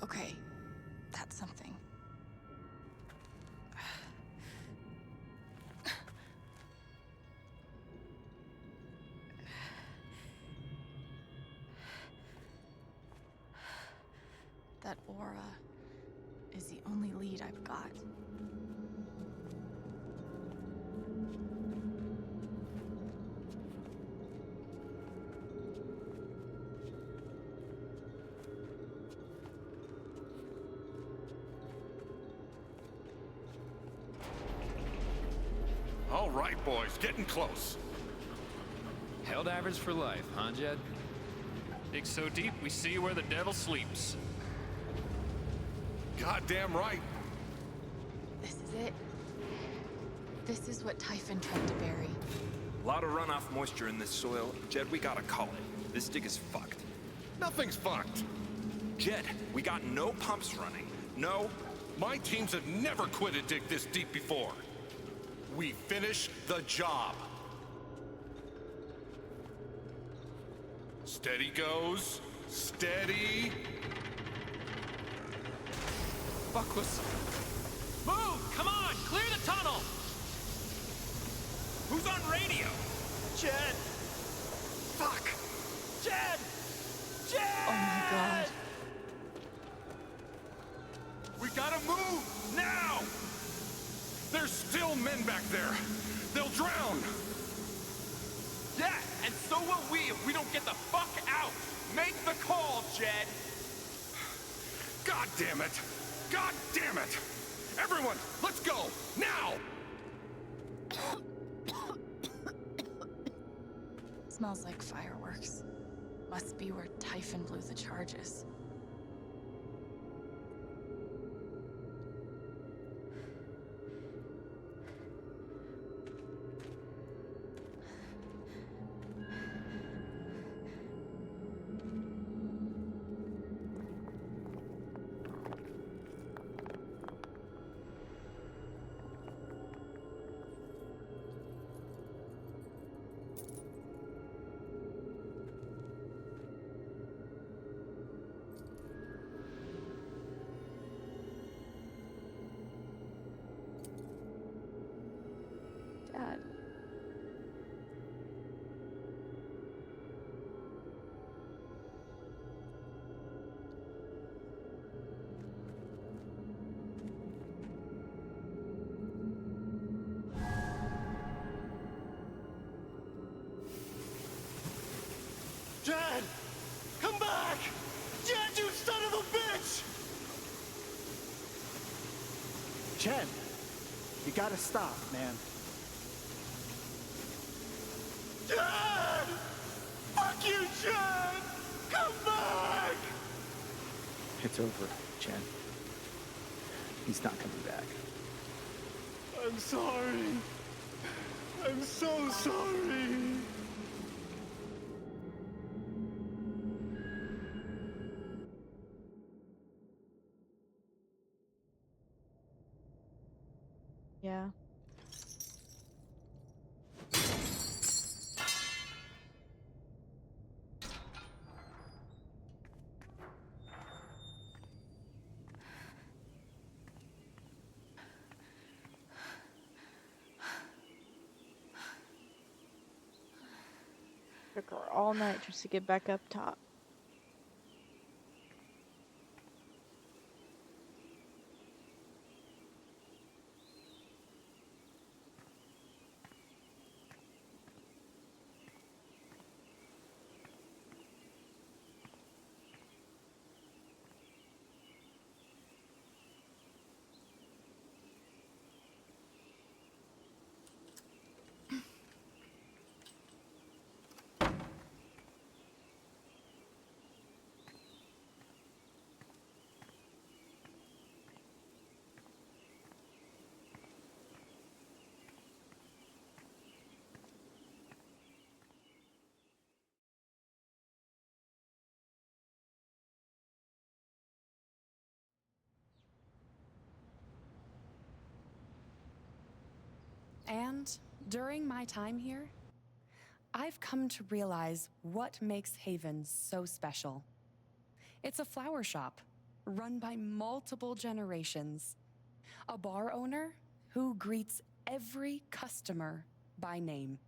Okay, that's something. That aura is the only lead I've got. All right, boys, getting close. Helldivers for life, huh, Jed? Dig so deep, we see where the devil sleeps. Goddamn right. This is it. This is what Typhon tried to bury. A lot of runoff moisture in this soil. Jed, we gotta call it. This dig is fucked. Nothing's fucked. Jed, we got no pumps running. No. My teams have never quit a dig this deep before. We finish the job. Steady goes. Steady. Fuck was... Move! Come on! Clear the tunnel! Who's on radio? Jed! Fuck! Jed! Jed! Oh my god. We gotta move! Now! There's still men back there. They'll drown. Yeah, and so will we if we don't get the fuck out! Make the call, Jed! God damn it! God damn it! Everyone, let's go! Now! Smells like fireworks. Must be where Typhon blew the charges. Dad. Dad! Come back! Dad, you son of a bitch! Chen, you gotta stop, man. Dad! Fuck you, Chen! Come back! It's over, Chen. He's not coming back. I'm sorry. I'm so sorry. Yeah. Took her all night just to get back up top. And during my time here, I've come to realize what makes Haven so special. It's a flower shop run by multiple generations, a bar owner who greets every customer by name.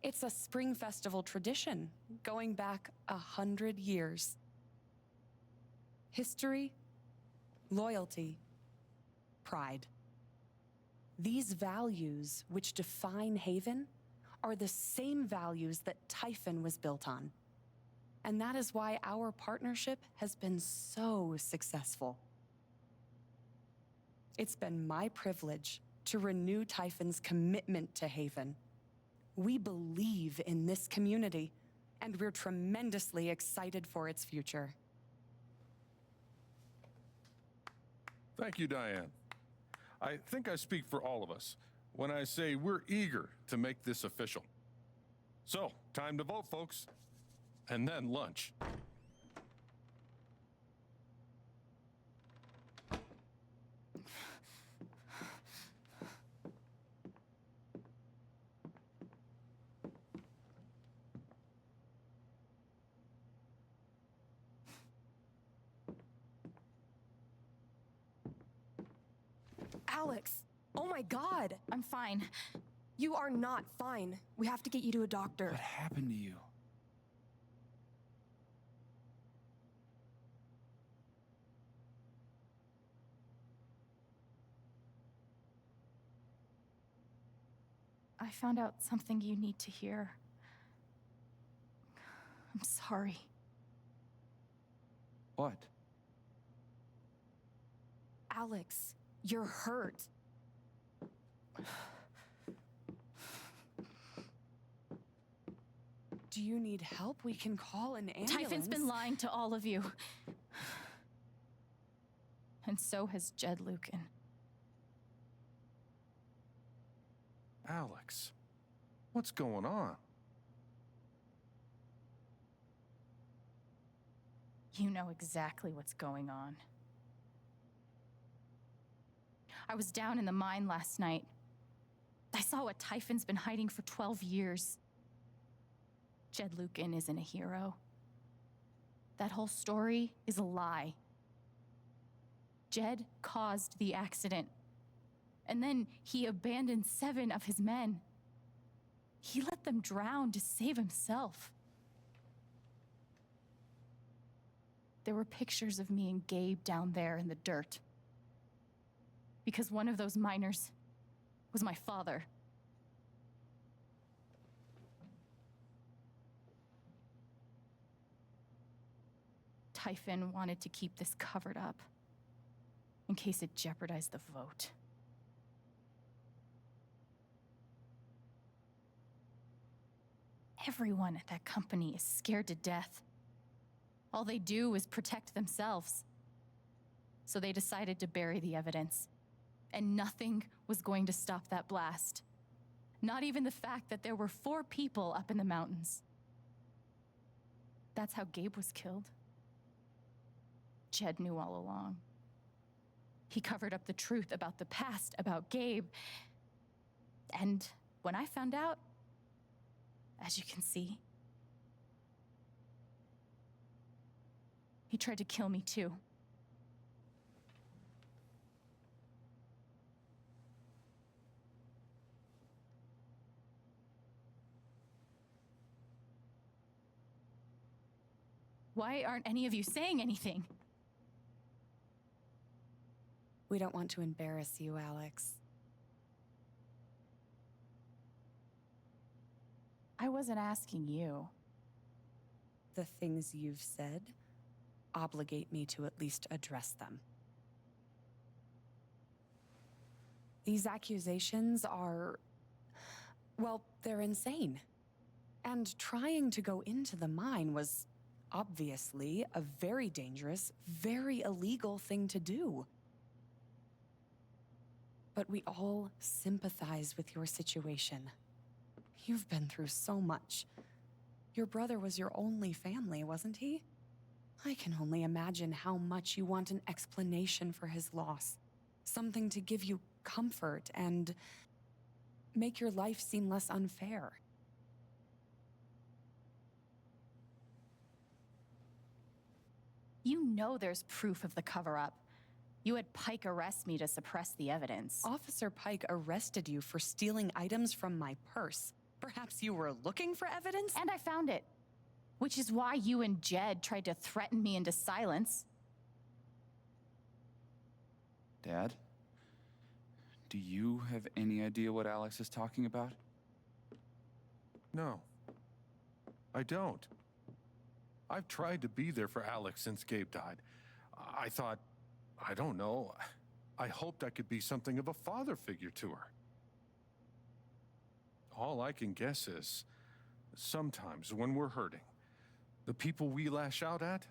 It's a spring festival tradition going back 100 years. History, loyalty, pride. These values which define Haven are the same values that Typhon was built on. And that is why our partnership has been so successful. It's been my privilege to renew Typhon's commitment to Haven. We believe in this community, and we're tremendously excited for its future. Thank you, Diane. I think I speak for all of us when I say we're eager to make this official. So, time to vote, folks. And then lunch. Alex! Oh my god! I'm fine. You are not fine. We have to get you to a doctor. What happened to you? I found out something you need to hear. I'm sorry. What? Alex, you're hurt. Do you need help? We can call an ambulance. Typhon's been lying to all of you. And so has Jed Lucan. Alex, what's going on? You know exactly what's going on. I was down in the mine last night. I saw what Typhon's been hiding for 12 years. Jed Lucan isn't a hero. That whole story is a lie. Jed caused the accident. And then he abandoned 7 of his men. He let them drown to save himself. There were pictures of me and Gabe down there in the dirt. Because one of those miners was my father. Typhon wanted to keep this covered up, in case it jeopardized the vote. Everyone at that company is scared to death. All they do is protect themselves. So they decided to bury the evidence. And nothing was going to stop that blast. Not even the fact that there were 4 people up in the mountains. That's how Gabe was killed. Jed knew all along. He covered up the truth about the past, about Gabe. And when I found out, as you can see, he tried to kill me too. Why aren't any of you saying anything? We don't want to embarrass you, Alex. I wasn't asking you. The things you've said obligate me to at least address them. These accusations are, well, they're insane. And trying to go into the mine was obviously a very dangerous, very illegal thing to do. But we all sympathize with your situation. You've been through so much. Your brother was your only family, wasn't he? I can only imagine how much you want an explanation for his loss. Something to give you comfort and make your life seem less unfair. You know there's proof of the cover-up. You had Pike arrest me to suppress the evidence. Officer Pike arrested you for stealing items from my purse. Perhaps you were looking for evidence? And I found it. Which is why you and Jed tried to threaten me into silence. Dad? Do you have any idea what Alex is talking about? No, I don't. I've tried to be there for Alex since Gabe died. I thought, I don't know, I hoped I could be something of a father figure to her. All I can guess is, sometimes when we're hurting, the people we lash out at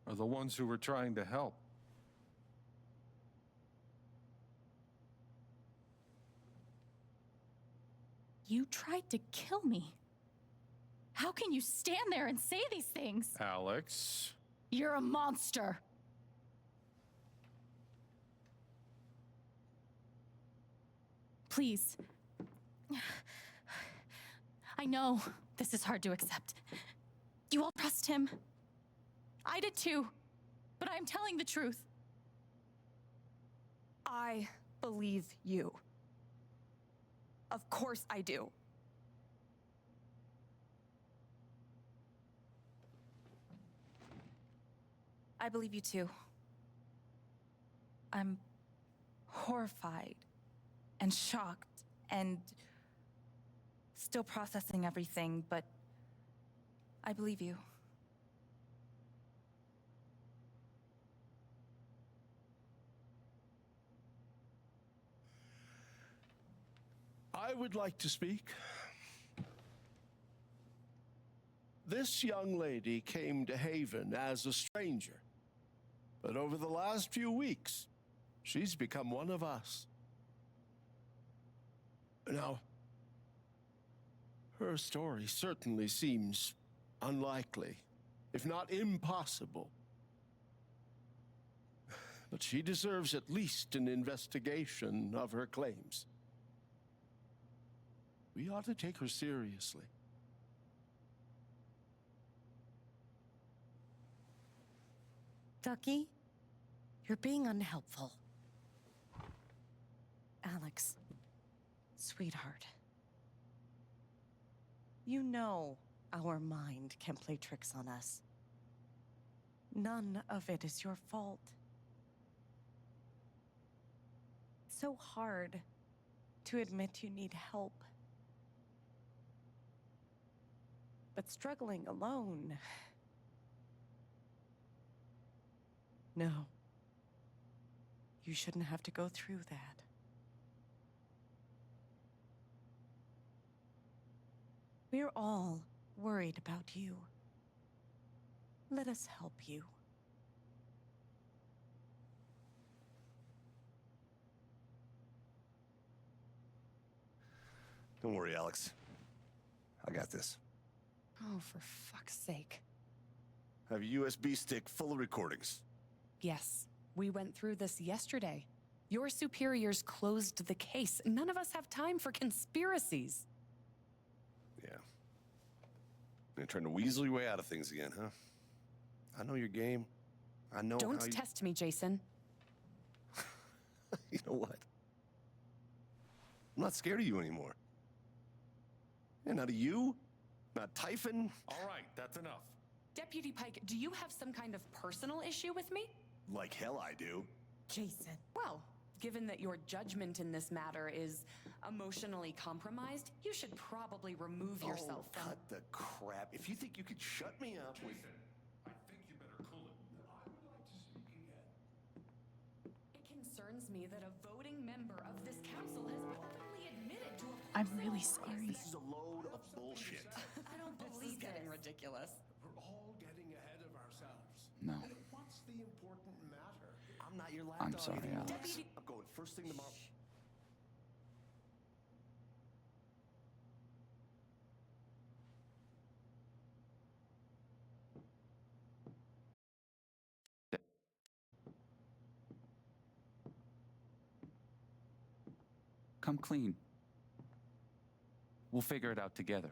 are the ones who are trying to help. You tried to kill me. How can you stand there and say these things? Alex. You're a monster. Please. I know this is hard to accept. You all trust him. I did too, but I'm telling the truth. I believe you. Of course I do. I believe you too. I'm horrified and shocked and still processing everything, but I believe you. I would like to speak. This young lady came to Haven as a stranger, but over the last few weeks, she's become one of us. Now, her story certainly seems unlikely, if not impossible. But she deserves at least an investigation of her claims. We ought to take her seriously. Ducky, you're being unhelpful. Alex, sweetheart. You know our mind can play tricks on us. None of it is your fault. It's so hard to admit you need help. But struggling alone... No. You shouldn't have to go through that. We're all worried about you. Let us help you. Don't worry, Alex. I got this. Oh, for fuck's sake. I have a USB stick full of recordings. Yes, we went through this yesterday. Your superiors closed the case. None of us have time for conspiracies. Yeah. You're trying to weasel your way out of things again, huh? I know your game. I know Don't how you... test me, Jason. You know what? I'm not scared of you anymore. And not of you, not Typhon. All right, that's enough. Deputy Pike, do you have some kind of personal issue with me? Like hell I do. Jason. Well, given that your judgment in this matter is emotionally compromised, you should probably remove yourself from... Cut the crap. If you think you could shut me up... Jason, I think you better cool it. I would like to speak again. It concerns me that a voting member of this council has publicly admitted to a... I'm really sorry. This is a load of bullshit. I don't believe this is getting ridiculous. We're all getting ahead of ourselves. No. What's the important matter? I'm not your lapdog I'm sorry, anymore. Alex. I'm going first thing tomorrow. Come clean. We'll figure it out together.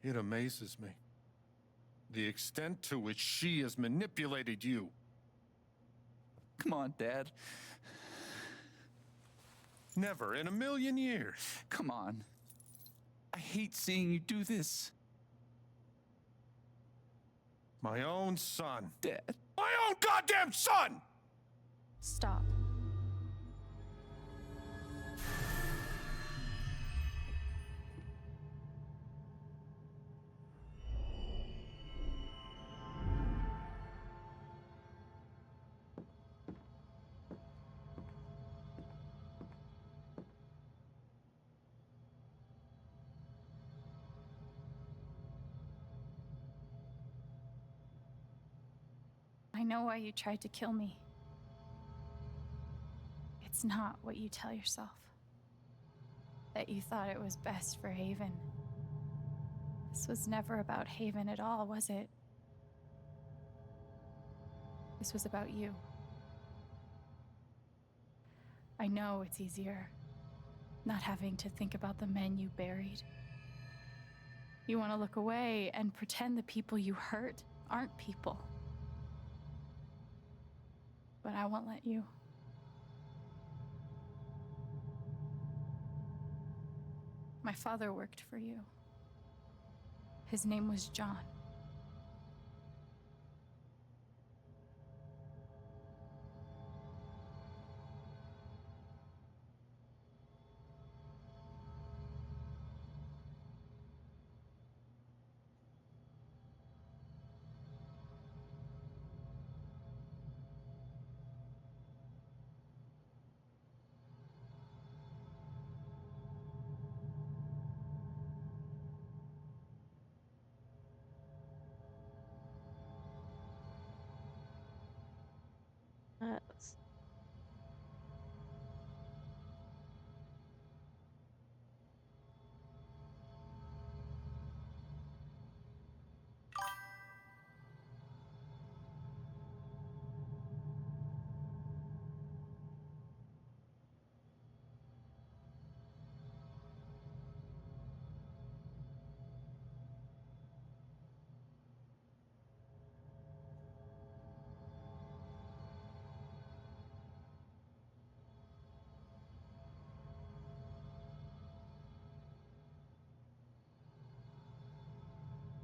It amazes me. The extent to which she has manipulated you. Come on, Dad. Never in a million years. Come on. I hate seeing you do this. My own son. Dad. My own goddamn son! Stop. I know why you tried to kill me. It's not what you tell yourself. That you thought it was best for Haven. This was never about Haven at all, was it? This was about you. I know it's easier not having to think about the men you buried. You want to look away and pretend the people you hurt aren't people. But I won't let you. My father worked for you. His name was John.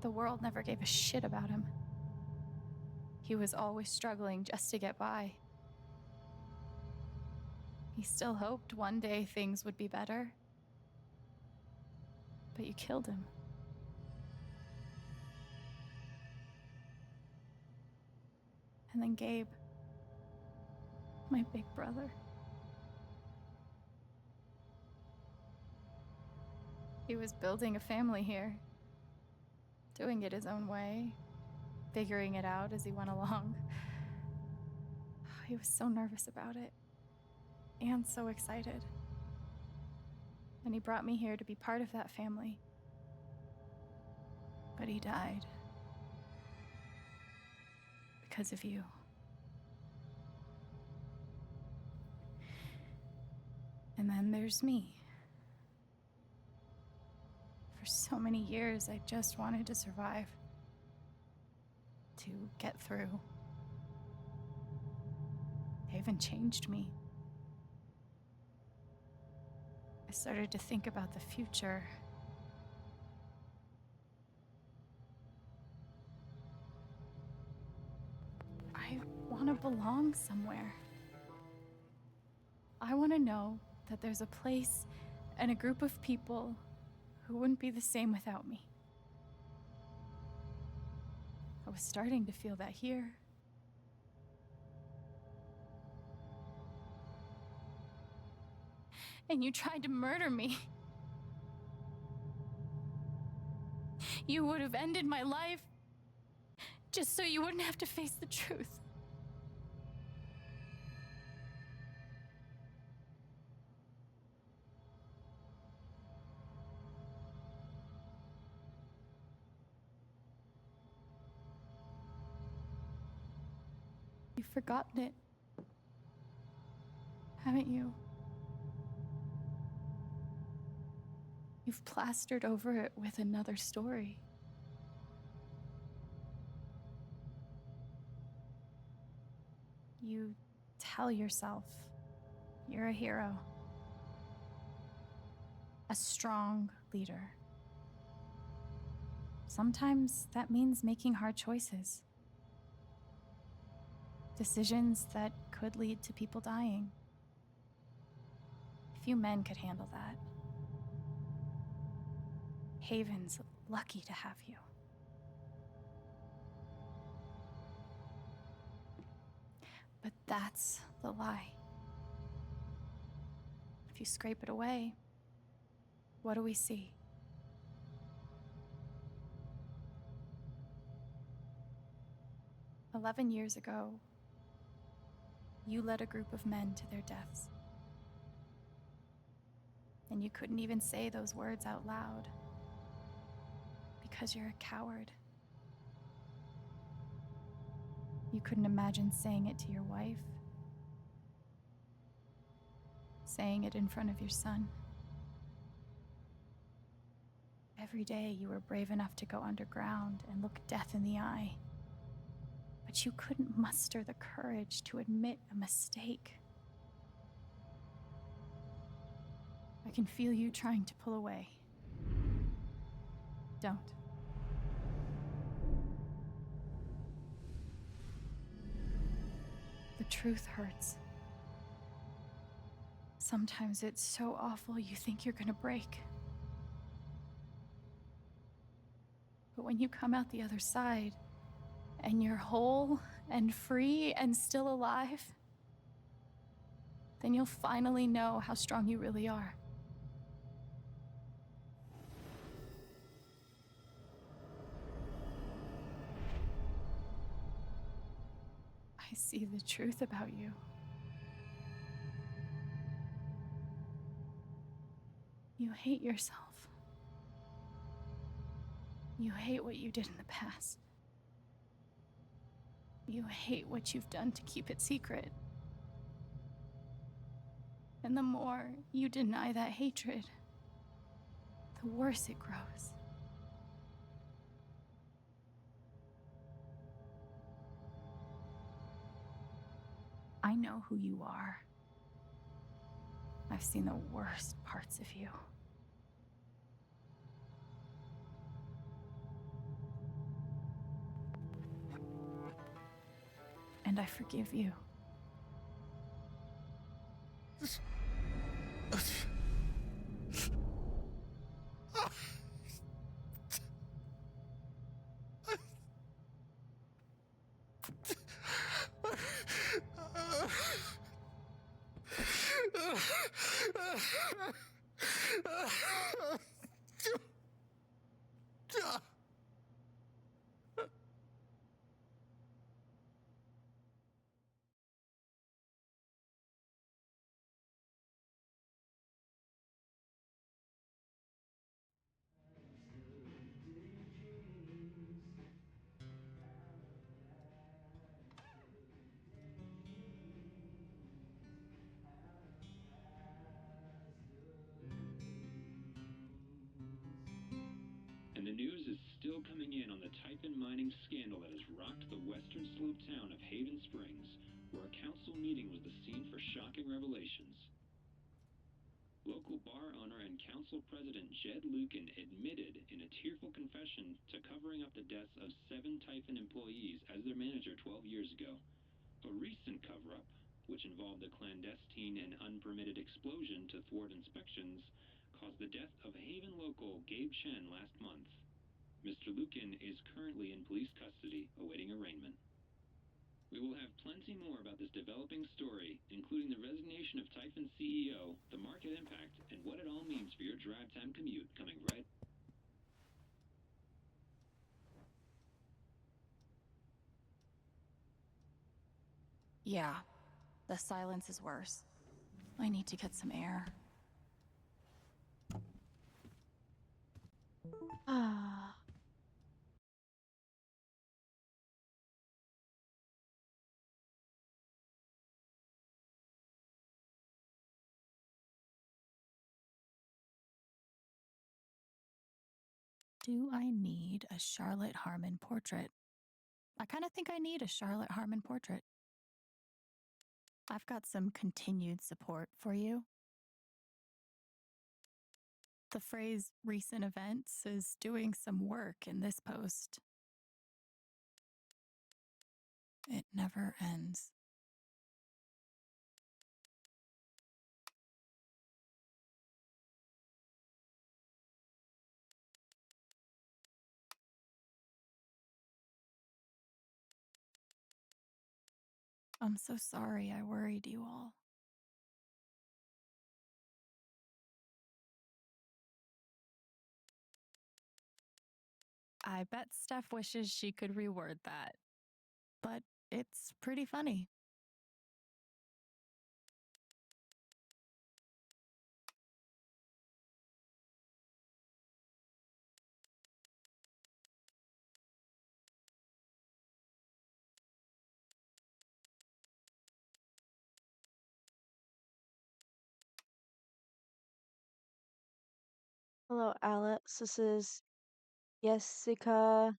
The world never gave a shit about him. He was always struggling just to get by. He still hoped one day things would be better. But you killed him. And then Gabe, my big brother. He was building a family here, doing it his own way, figuring it out as he went along. He was so nervous about it, and so excited. And he brought me here to be part of that family. But he died. Because of you. And then there's me. For so many years, I just wanted to survive. To get through. Haven changed me. I started to think about the future. I want to belong somewhere. I want to know that there's a place and a group of people who wouldn't be the same without me. I was starting to feel that here. And you tried to murder me. You would have ended my life just so you wouldn't have to face the truth. You've forgotten it, haven't you? You've plastered over it with another story. You tell yourself you're a hero, a strong leader. Sometimes that means making hard choices. Decisions that could lead to people dying. Few men could handle that. Haven's lucky to have you. But that's the lie. If you scrape it away, what do we see? "11 years ago, you led a group of men to their deaths. And you couldn't even say those words out loud because you're a coward. You couldn't imagine saying it to your wife, saying it in front of your son. Every day you were brave enough to go underground and look death in the eye. But you couldn't muster the courage to admit a mistake. I can feel you trying to pull away. Don't. The truth hurts. Sometimes it's so awful you think you're gonna break. But when you come out the other side, and you're whole and free and still alive, then you'll finally know how strong you really are. I see the truth about you. You hate yourself. You hate what you did in the past. You hate what you've done to keep it secret. And the more you deny that hatred, the worse it grows. I know who you are. I've seen the worst parts of you. And I forgive you. And the news is still coming in on the Typhon mining scandal that has rocked the western slope town of Haven Springs, where a council meeting was the scene for shocking revelations. Local bar owner and council president Jed Lucan admitted in a tearful confession to covering up the deaths of 7 Typhon employees as their manager 12 years ago. A recent cover-up, which involved a clandestine and unpermitted explosion to thwart inspections, caused the death of Haven local Gabe Chen last month. Mr. Lucan is currently in police custody, awaiting arraignment. We will have plenty more about this developing story, including the resignation of Typhon CEO, the market impact, and what it all means for your drive time commute, coming right. Yeah, the silence is worse. I need to get some air. Ah. Do I need a Charlotte Harmon portrait? I kind of think I need a Charlotte Harmon portrait. I've got some continued support for you. The phrase recent events is doing some work in this post. It never ends. I'm so sorry I worried you all. I bet Steph wishes she could reword that, but it's pretty funny. Hello, Alex. This is Jessica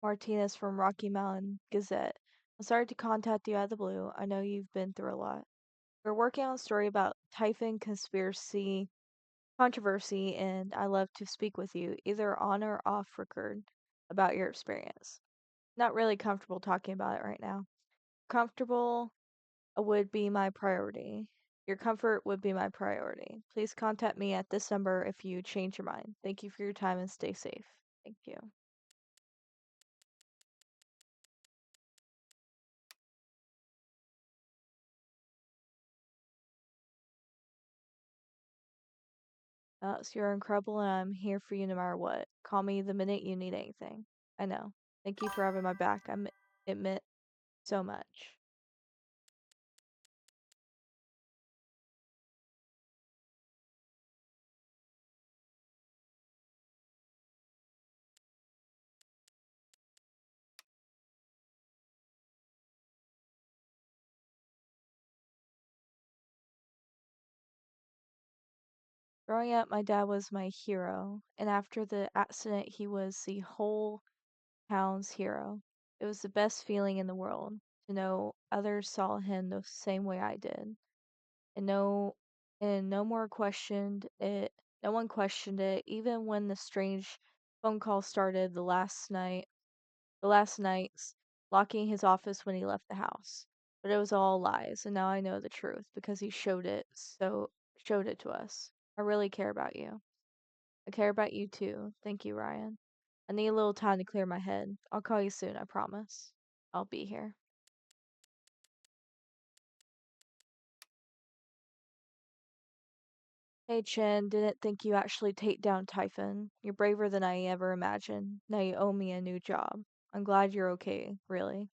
Martinez from Rocky Mountain Gazette. I'm sorry to contact you out of the blue. I know you've been through a lot. We're working on a story about Typhon controversy, and I love to speak with you, either on or off record, about your experience. Not really comfortable talking about it right now. Comfortable would be my priority. Your comfort would be my priority. Please contact me at this number if you change your mind. Thank you for your time and stay safe. Thank you. Alex, you're incredible and I'm here for you no matter what. Call me the minute you need anything. I know. Thank you for having my back. It meant so much. Growing up, my dad was my hero, and after the accident, he was the whole town's hero. It was the best feeling in the world to know others saw him the same way I did. And no more questioned it. No one questioned it, even when the strange phone call started the last nights, locking his office when he left the house. but it was all lies, and now I know the truth because he showed it to us. I really care about you. I care about you too. Thank you, Ryan. I need a little time to clear my head. I'll call you soon, I promise. I'll be here. Hey Chen, didn't think you actually take down Typhon. You're braver than I ever imagined. Now you owe me a new job. I'm glad you're okay, really.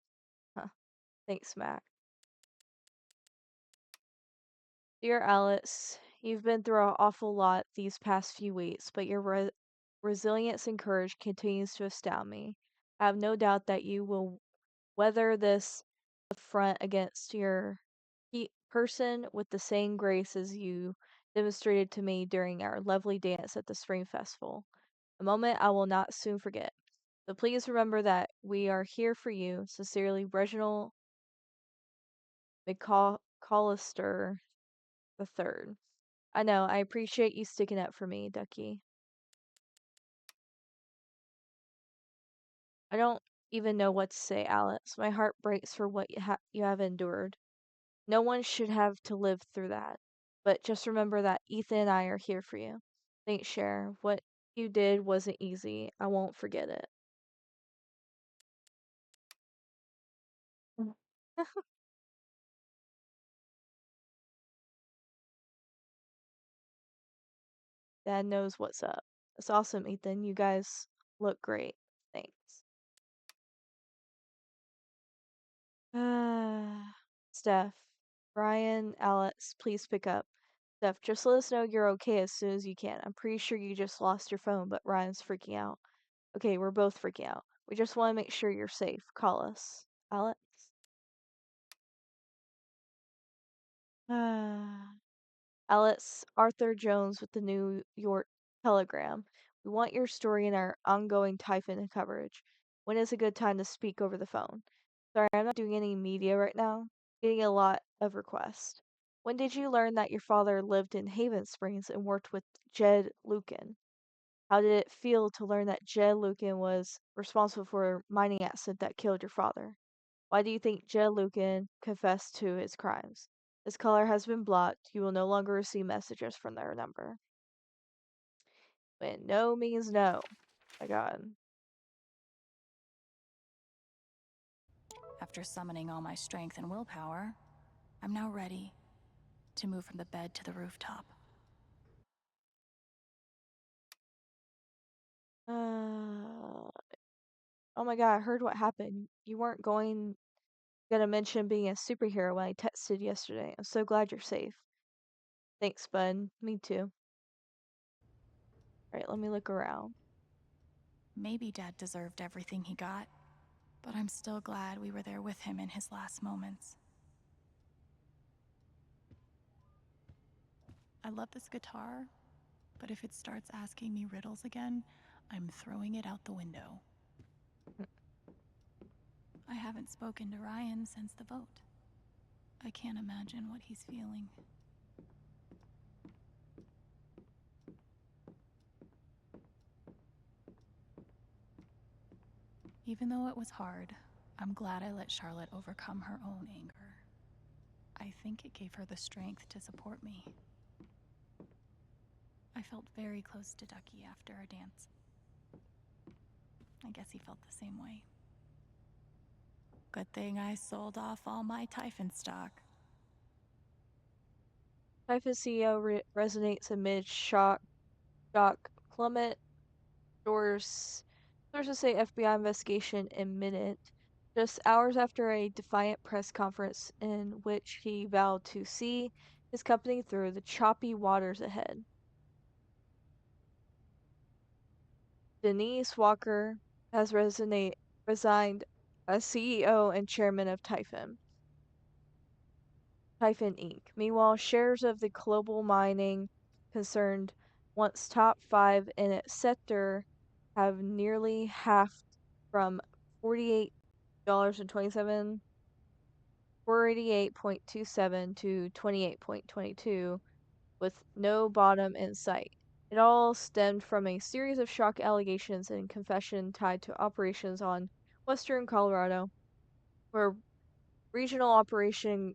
Huh. Thanks, Mac. Dear Alice, you've been through an awful lot these past few weeks, but your resilience and courage continues to astound me. I have no doubt that you will weather this affront against your person with the same grace as you demonstrated to me during our lovely dance at the Spring Festival. A moment I will not soon forget. So please remember that we are here for you. Sincerely, Reginald McCallister III. I know, I appreciate you sticking up for me, Ducky. I don't even know what to say, Alex. My heart breaks for what you have endured. No one should have to live through that. But just remember that Ethan and I are here for you. Thanks, Cher. What you did wasn't easy. I won't forget it. Dad knows what's up. It's awesome, Ethan. You guys look great. Thanks. Steph, Brian, Alex, please pick up. Steph, just let us know you're okay as soon as you can. I'm pretty sure you just lost your phone, but Ryan's freaking out. Okay, we're both freaking out. We just want to make sure you're safe. Call us. Alex? Alex, Arthur Jones with the New York Telegram. We want your story in our ongoing Typhon coverage. When is a good time to speak over the phone? Sorry, I'm not doing any media right now. Getting a lot of requests. When did you learn that your father lived in Haven Springs and worked with Jed Lucan? How did it feel to learn that Jed Lucan was responsible for a mining accident that killed your father? Why do you think Jed Lucan confessed to his crimes? This caller has been blocked. You will no longer receive messages from their number. When no means no. My God. After summoning all my strength and willpower, I'm now ready to move from the bed to the rooftop. Oh my God, I heard what happened. You weren't gonna mention being a superhero when I texted yesterday. I'm so glad you're safe. Thanks, bud. Me too. Alright, let me look around. Maybe Dad deserved everything he got, but I'm still glad we were there with him in his last moments. I love this guitar, but if it starts asking me riddles again, I'm throwing it out the window. I haven't spoken to Ryan since the vote. I can't imagine what he's feeling. Even though it was hard, I'm glad I let Charlotte overcome her own anger. I think it gave her the strength to support me. I felt very close to Ducky after our dance. I guess he felt the same way. Good thing I sold off all my Typhon stock. Typhon CEO resonates amid shock plummet. Sources say FBI investigation imminent. Just hours after a defiant press conference in which he vowed to see his company through the choppy waters ahead. Denise Walker has resigned as CEO and chairman of Typhon Inc. Meanwhile, shares of the global mining concern, once top 5 in its sector, have nearly halved from $48.27 to 28.22, with no bottom in sight. It all stemmed from a series of shock allegations and confession tied to operations on western Colorado, where Regional Operation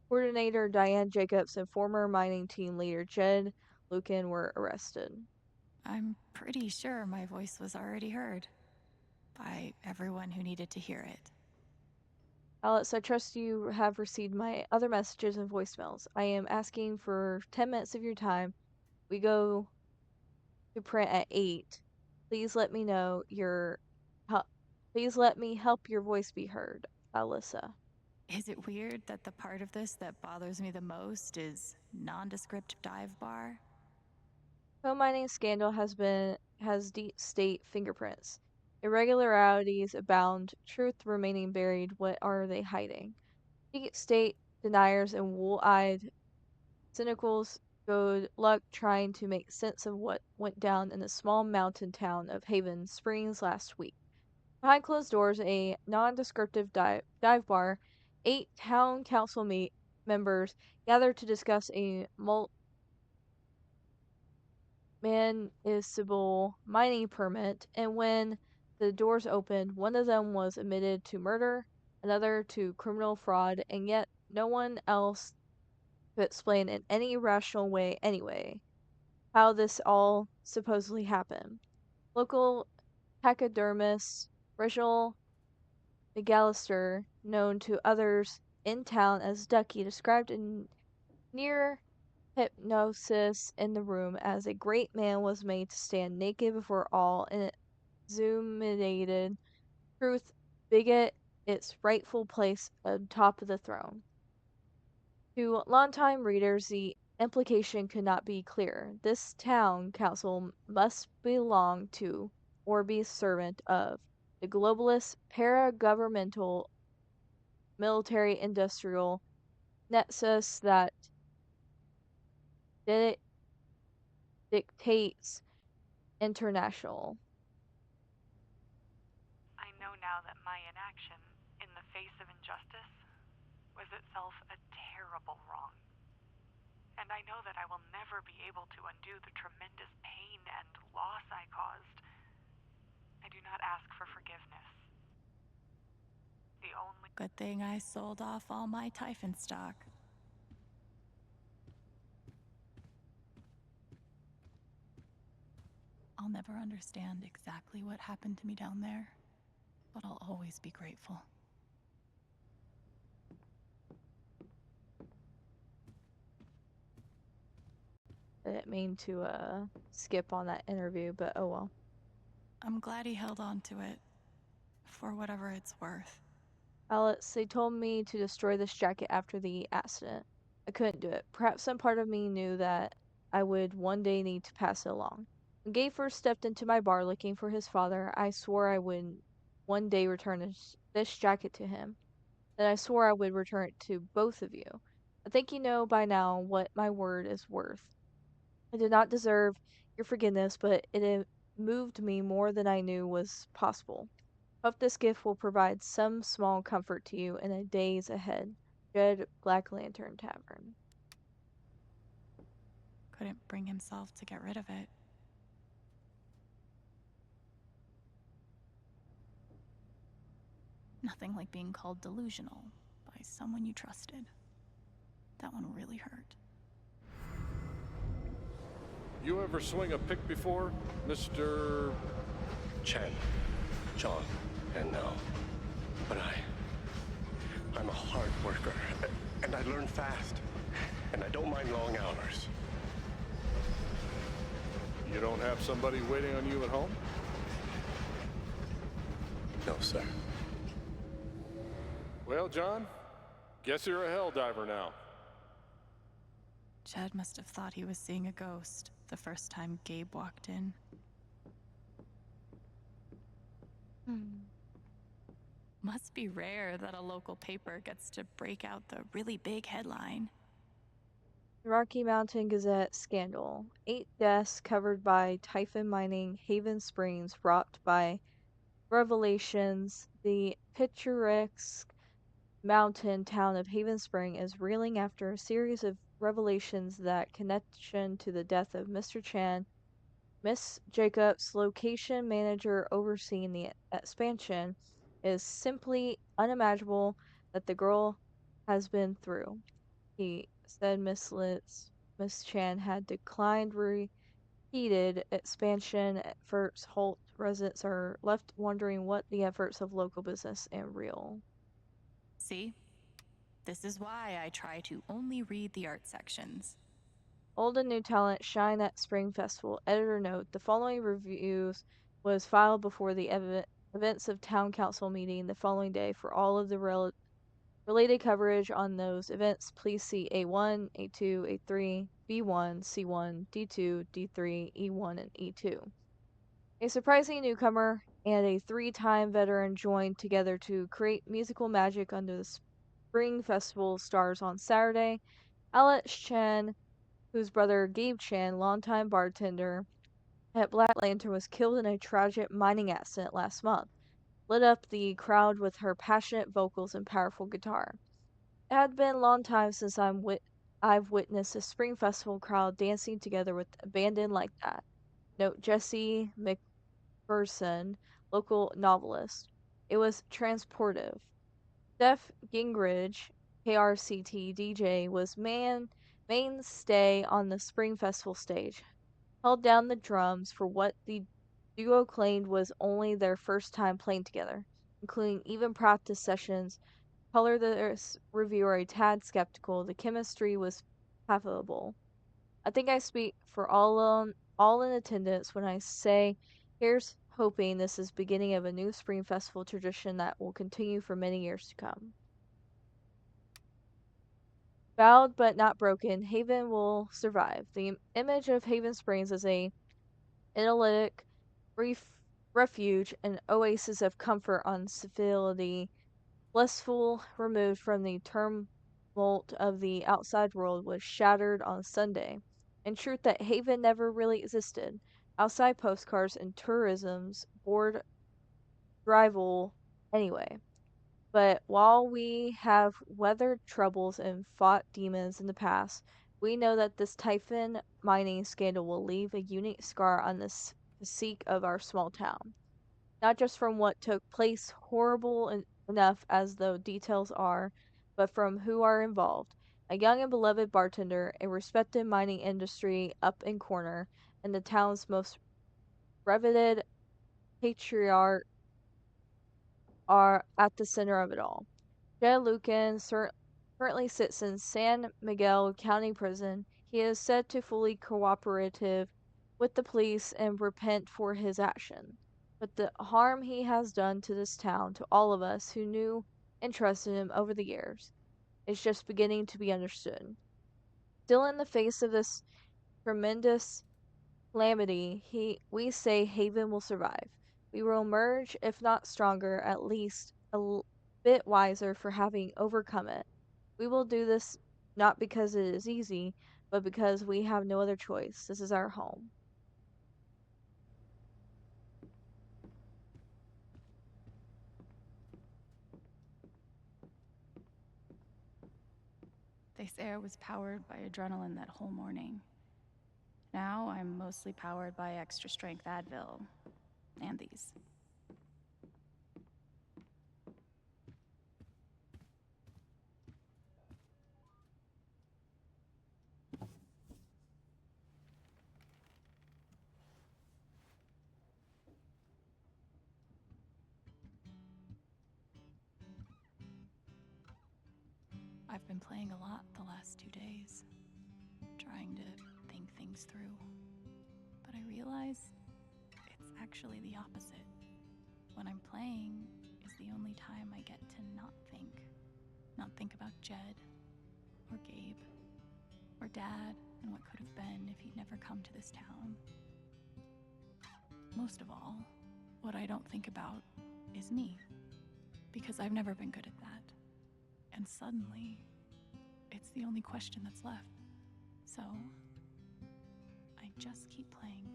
Coordinator Diane Jacobs and former mining team leader Jed Lucan were arrested. I'm pretty sure my voice was already heard by everyone who needed to hear it. Alex, I trust you have received my other messages and voicemails. I am asking for 10 minutes of your time. We go to print at 8. Please let me know please let me help your voice be heard. Alyssa. Is it weird that the part of this that bothers me the most is nondescript dive bar? Coal mining scandal has deep state fingerprints. Irregularities abound, truth remaining buried. What are they hiding? Deep state deniers and wool-eyed cynicals good luck trying to make sense of what went down in the small mountain town of Haven Springs last week. Behind closed doors, a non-descriptive dive bar, 8 town council members gathered to discuss a municipal mining permit, and when the doors opened, one of them was admitted to murder, another to criminal fraud, and yet no one else could explain in any rational way anyway how this all supposedly happened. Local taxidermist Rachel McAllister, known to others in town as Ducky, described a near hypnosis in the room as a great man was made to stand naked before all and illuminated truth bigot its rightful place atop of the throne. To longtime readers, the implication could not be clearer. This town council must belong to or be servant of the globalist para-governmental military-industrial nexus that dictates international. I know now that my inaction, in the face of injustice, was itself a terrible wrong. And I know that I will never be able to undo the tremendous pain and loss I caused. I do not ask for forgiveness. The only Good thing I sold off all my Typhon stock. I'll never understand exactly what happened to me down there, but I'll always be grateful. I didn't mean to skip on that interview, but oh well. I'm glad he held on to it, for whatever it's worth. Alex, they told me to destroy this jacket after the accident. I couldn't do it. Perhaps some part of me knew that I would one day need to pass it along. When Gabe first stepped into my bar looking for his father, I swore I would one day return this jacket to him. Then I swore I would return it to both of you. I think you know by now what my word is worth. I did not deserve your forgiveness, but it moved me more than I knew was possible. Hope this gift will provide some small comfort to you in the days ahead. Jed, Black Lantern Tavern. Couldn't bring himself to get rid of it. Nothing like being called delusional by someone you trusted. That one really hurt. You ever swing a pick before, Mr. Chen, John, and no. But I'm a hard worker, and I learn fast, and I don't mind long hours. You don't have somebody waiting on you at home? No, sir. Well, John, guess you're a hell diver now. Jed must have thought he was seeing a ghost the first time Gabe walked in. Must be rare that a local paper gets to break out the really big headline. Rocky Mountain Gazette scandal. 8 deaths covered by Typhon mining Haven Springs rocked by revelations. The picturesque mountain town of Haven Spring is reeling after a series of revelations that connection to the death of Mr. Chen. Miss Jacobs, location manager overseeing the expansion, is simply unimaginable. that the girl has been through. He said Miss Chan had declined repeated expansion efforts. Holt residents are left wondering what the efforts of local business and real. See? This is why I try to only read the art sections. Old and new talent shine at Spring Festival. Editor note: the following reviews was filed before the events of town council meeting the following day. For all of the related coverage on those events, please see A1, A2, A3, B1, C1, D2, D3, E1, and E2. A surprising newcomer and a three-time veteran joined together to create musical magic under the Spring Festival stars on Saturday. Alex Chen, whose brother Gabe Chen, longtime bartender at Black Lantern, was killed in a tragic mining accident last month, lit up the crowd with her passionate vocals and powerful guitar. It had been a long time since I've witnessed a Spring Festival crowd dancing together with abandon like that. Note Jesse McPherson, local novelist. It was transportive. Steph Gingrich, KRCT DJ, was mainstay on the Spring Festival stage. Held down the drums for what the duo claimed was only their first time playing together, including even practice sessions. Color this reviewer a tad skeptical. The chemistry was palpable. I think I speak for all in attendance when I say here's hoping this is beginning of a new Spring Festival tradition that will continue for many years to come. Bowed but not broken, Haven will survive. The image of Haven Springs as a idyllic refuge, an oasis of comfort on civility, blissful, removed from the tumult of the outside world, was shattered on Sunday. In truth, that Haven never really existed. Outside postcards and tourism's board rival anyway. But while we have weathered troubles and fought demons in the past, we know that this Typhon mining scandal will leave a unique scar on the physique of our small town. Not just from what took place, horrible enough as the details are, but from who are involved. A young and beloved bartender, a respected mining industry up in corner, and the town's most reveted patriarch are at the center of it all. Jed Lucan currently sits in San Miguel County Prison. He is said to fully cooperative with the police and repent for his action. But the harm he has done to this town, to all of us who knew and trusted him over the years, is just beginning to be understood. Still, in the face of this tremendous calamity, we say Haven will survive. We will emerge, if not stronger, at least a bit wiser for having overcome it. We will do this not because it is easy, but because we have no other choice. This is our home. They say I was powered by adrenaline that whole morning. Now I'm mostly powered by extra strength Advil and these. I've been playing a lot the last 2 days, trying to think things through. But I realize it's actually the opposite. When I'm playing is the only time I get to not think. Not think about Jed, or Gabe, or Dad, and what could have been if he'd never come to this town. Most of all, what I don't think about is me, because I've never been good at that. And suddenly, it's the only question that's left. So, I just keep playing.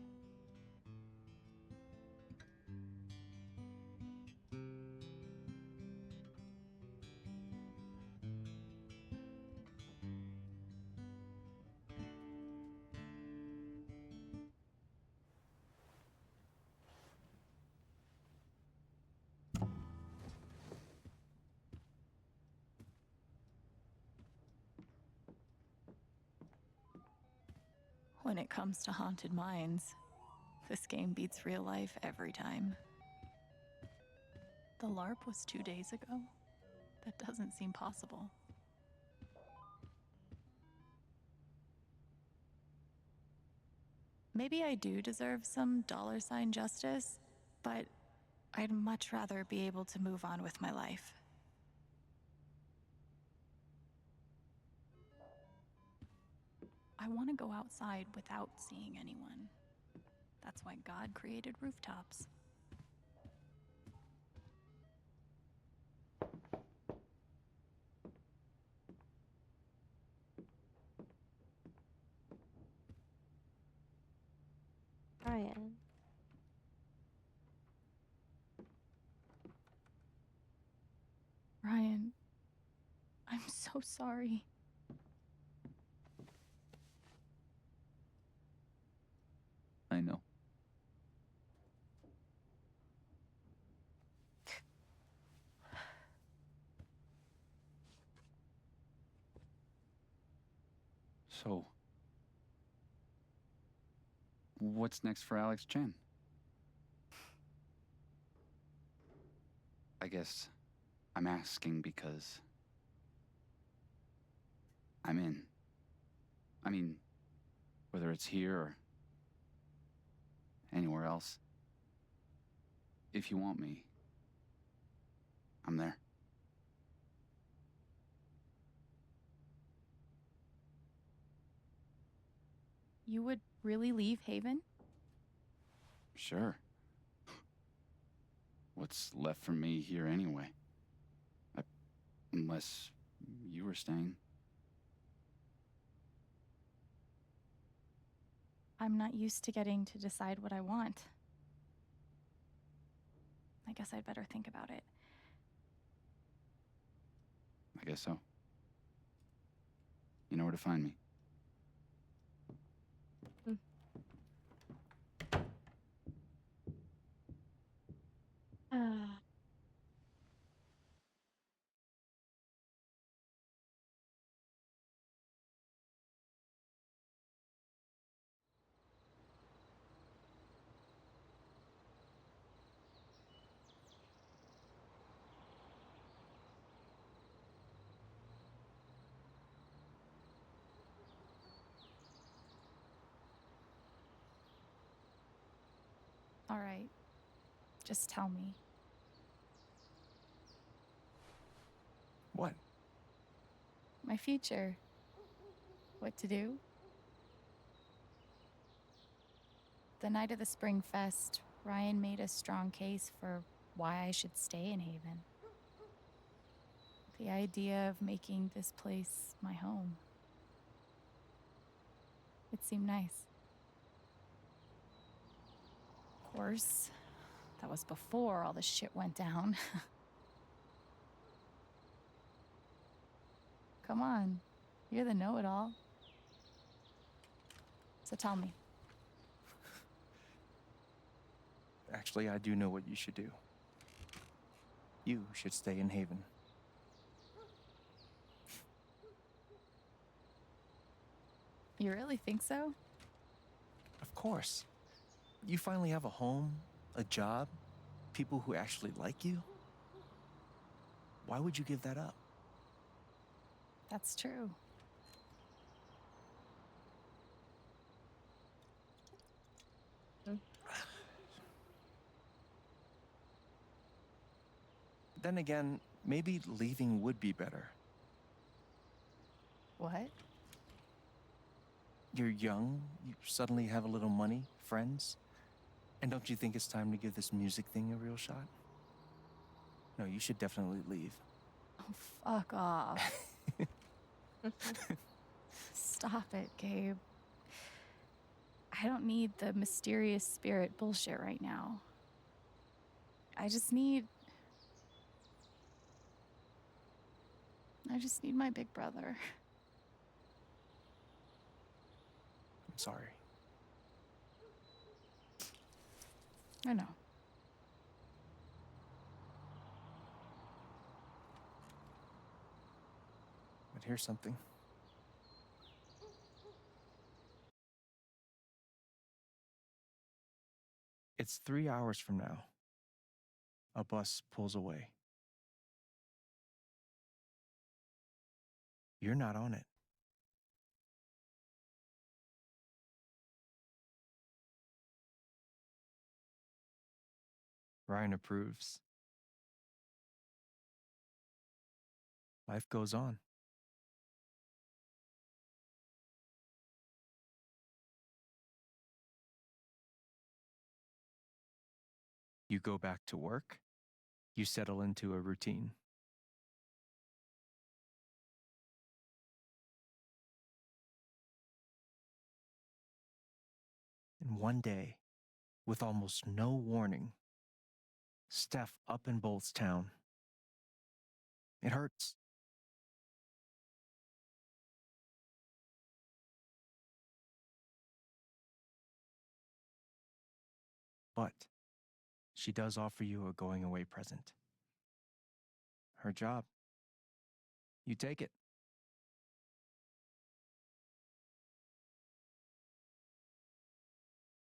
When it comes to haunted mines, this game beats real life every time. The LARP was 2 days ago? That doesn't seem possible. Maybe I do deserve some dollar-sign justice, but I'd much rather be able to move on with my life. I want to go outside without seeing anyone. That's why God created rooftops. Ryan. Ryan, I'm so sorry. I know. So, what's next for Alex Chen? I guess I'm asking because I'm in. I mean, whether it's here or anywhere else. If you want me, I'm there. You would really leave Haven? Sure. What's left for me here anyway? Unless you were staying. I'm not used to getting to decide what I want. I guess I'd better think about it. I guess so. You know where to find me. All right. Just tell me. What? My future. What to do? The night of the Spring Fest, Ryan made a strong case for why I should stay in Haven. The idea of making this place my home. It seemed nice. Of course, that was before all the shit went down. Come on, you're the know-it-all. So tell me. Actually, I do know what you should do. You should stay in Haven. You really think so? Of course. You finally have a home, a job, people who actually like you. Why would you give that up? That's true. Then again, maybe leaving would be better. What? You're young, you suddenly have a little money, friends. And don't you think it's time to give this music thing a real shot? No, you should definitely leave. Oh, fuck off. Stop it, Gabe. I don't need the mysterious spirit bullshit right now. I just need my big brother. I'm sorry. I know. But here's something. It's 3 hours from now. A bus pulls away. You're not on it. Ryan approves. Life goes on. You go back to work. You settle into a routine. And one day, with almost no warning, Steph up and bolts town. It hurts. But she does offer you a going away present. Her job. You take it.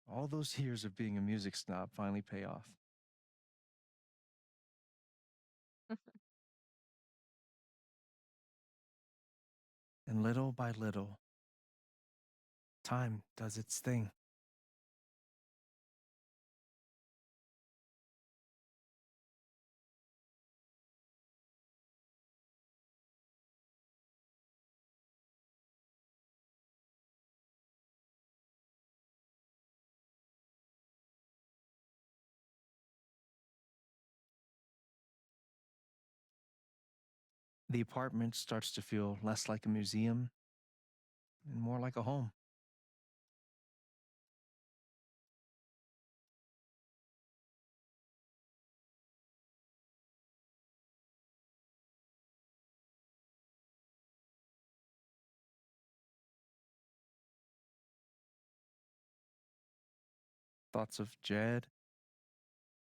All those years of being a music snob finally pay off. And little by little, time does its thing. The apartment starts to feel less like a museum and more like a home. Thoughts of Jed,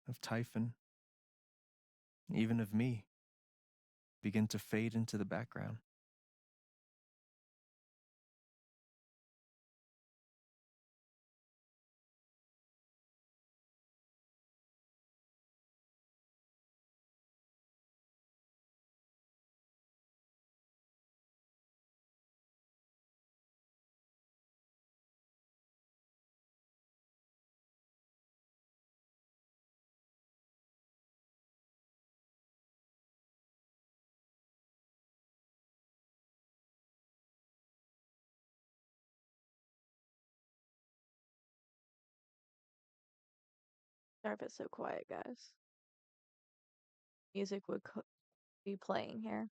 of Typhon, even of me, begin to fade into the background. Sorry if it's so quiet, guys. Music would be playing here.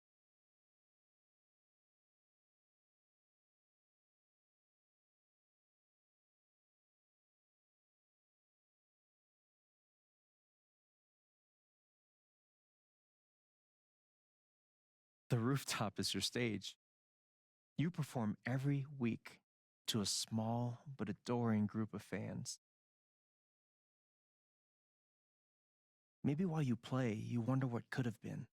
The rooftop is your stage. You perform every week to a small but adoring group of fans. Maybe while you play, you wonder what could have been.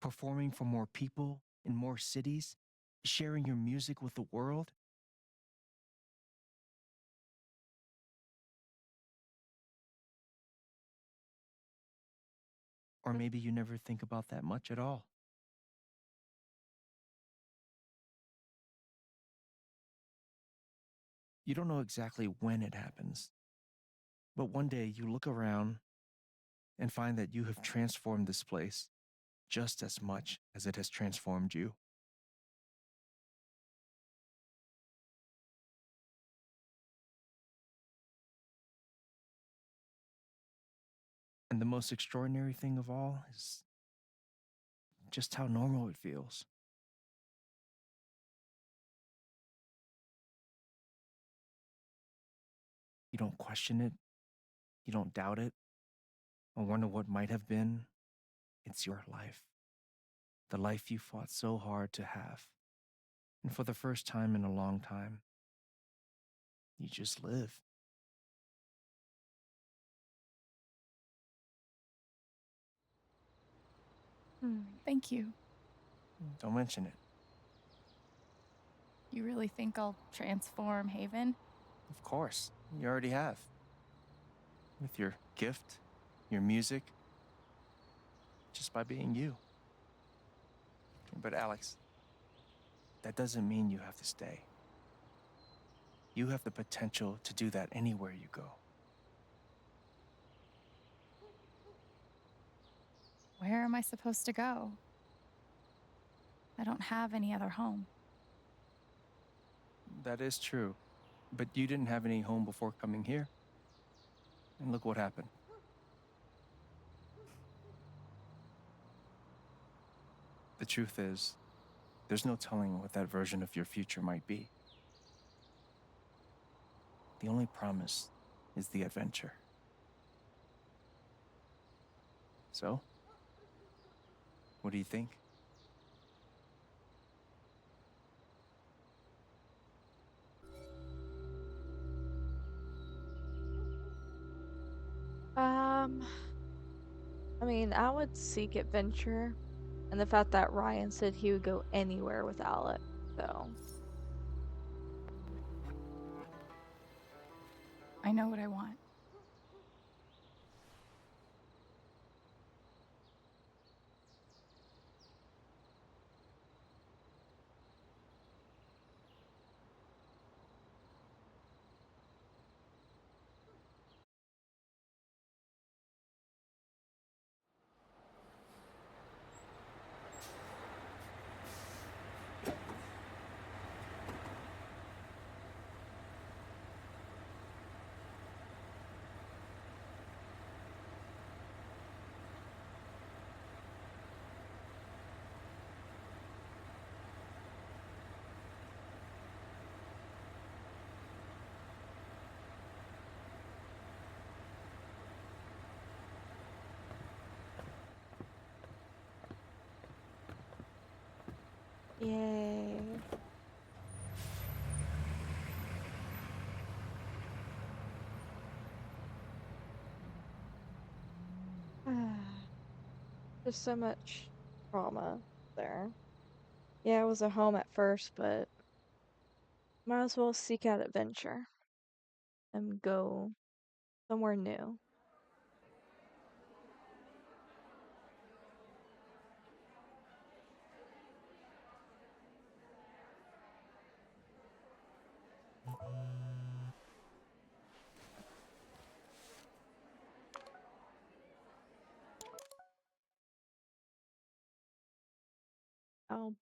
Performing for more people in more cities, sharing your music with the world. Or maybe you never think about that much at all. You don't know exactly when it happens, but one day you look around and find that you have transformed this place just as much as it has transformed you. And the most extraordinary thing of all is just how normal it feels. You don't question it, you don't doubt it, or wonder what might have been. It's your life. The life you fought so hard to have. And for the first time in a long time, you just live. Thank you. Don't mention it. You really think I'll transform Haven? Of course, you already have. with your gift, your music, just by being you. But Alex, that doesn't mean you have to stay. You have the potential to do that anywhere you go. Where am I supposed to go? I don't have any other home. That is true. But you didn't have any home before coming here. And look what happened. The truth is, there's no telling what that version of your future might be. The only promise is the adventure. So, what do you think? I mean, I would seek adventure, and the fact that Ryan said he would go anywhere with Alex, so. I know what I want. Yay. There's so much trauma there. Yeah, it was a home at first, but might as well seek out adventure and go somewhere new. I'll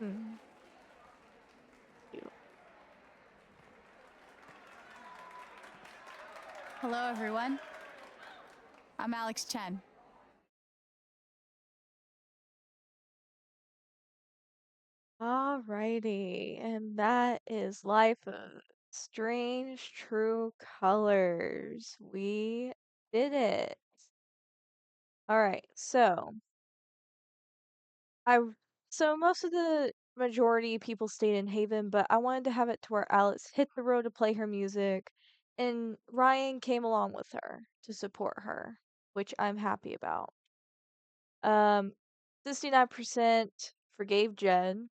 Hmm. Hello, everyone. I'm Alex Chen. Alrighty, and that is Life of Strange True Colors. We did it. Alright, so most of the majority people stayed in Haven, but I wanted to have it to where Alex hit the road to play her music, and Ryan came along with her to support her, which I'm happy about. 69% forgave Jen.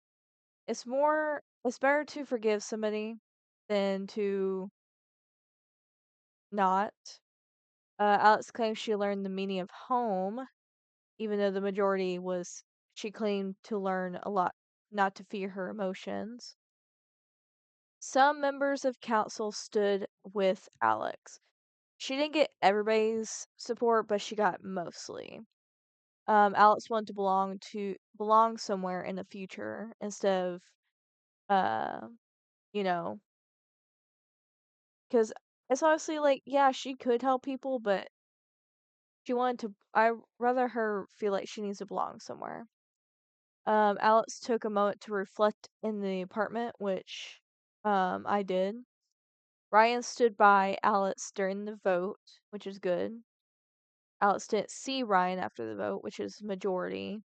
It's better to forgive somebody than to not. Alex claims she learned the meaning of home, even though the majority was she claimed to learn a lot not to fear her emotions. Some members of council stood with Alex. She didn't get everybody's support, but she got mostly. Alex wanted to belong somewhere in the future instead of uh you know, because it's honestly like, yeah, she could help people, but I rather her feel like she needs to belong somewhere. Alex took a moment to reflect in the apartment, which I did. Ryan stood by Alex during the vote, which is good. Alex didn't see Ryan after the vote, which is majority.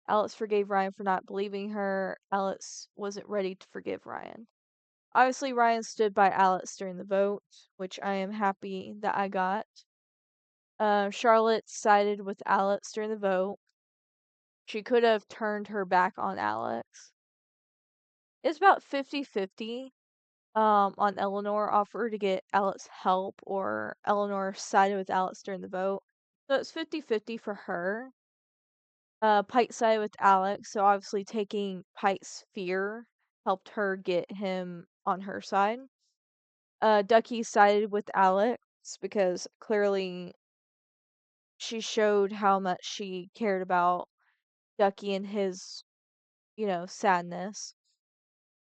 Alex forgave Ryan for not believing her. Alex wasn't ready to forgive Ryan. Obviously, Ryan stood by Alex during the vote, which I am happy that I got. Charlotte sided with Alex during the vote. She could have turned her back on Alex. It's about 50-50 on Eleanor offered to get Alex help, or Eleanor sided with Alex during the vote. So it's 50-50 for her. Pike sided with Alex, so obviously taking Pike's fear helped her get him on her side. Ducky sided with Alex because clearly she showed how much she cared about Ducky and his, sadness.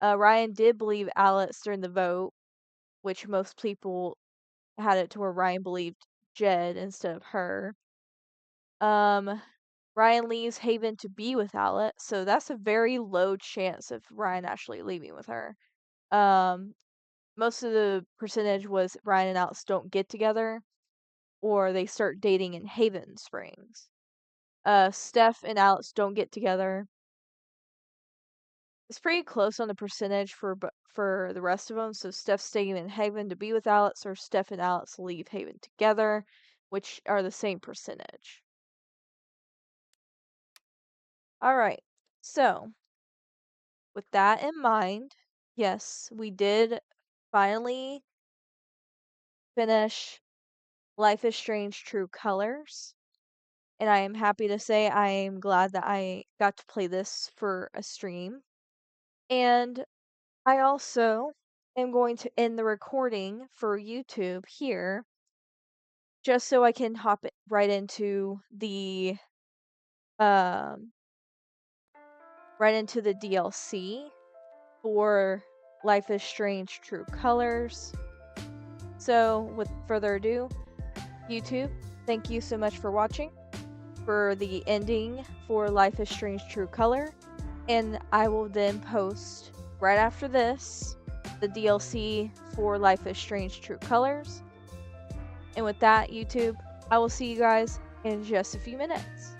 Ryan did believe Alex during the vote, which most people had it to where Ryan believed Jed instead of her. Ryan leaves Haven to be with Alex, so that's a very low chance of Ryan actually leaving with her. Most of the percentage was Ryan and Alex don't get together, or they start dating in Haven Springs. Steph and Alex don't get together. It's pretty close on the percentage for the rest of them. So Steph's staying in Haven to be with Alex, or Steph and Alex leave Haven together, which are the same percentage. All right. So with that in mind, yes, we did finally finish Life is Strange True Colors. And I am happy to say I am glad that I got to play this for a stream. And I also am going to end the recording for YouTube here, just so I can hop right into the DLC for Life is Strange True Colors. So, with further ado, YouTube, thank you so much for watching for the ending for Life is Strange True Color, and I will then post right after this the DLC for Life is Strange True Colors. And with that, YouTube, I will see you guys in just a few minutes.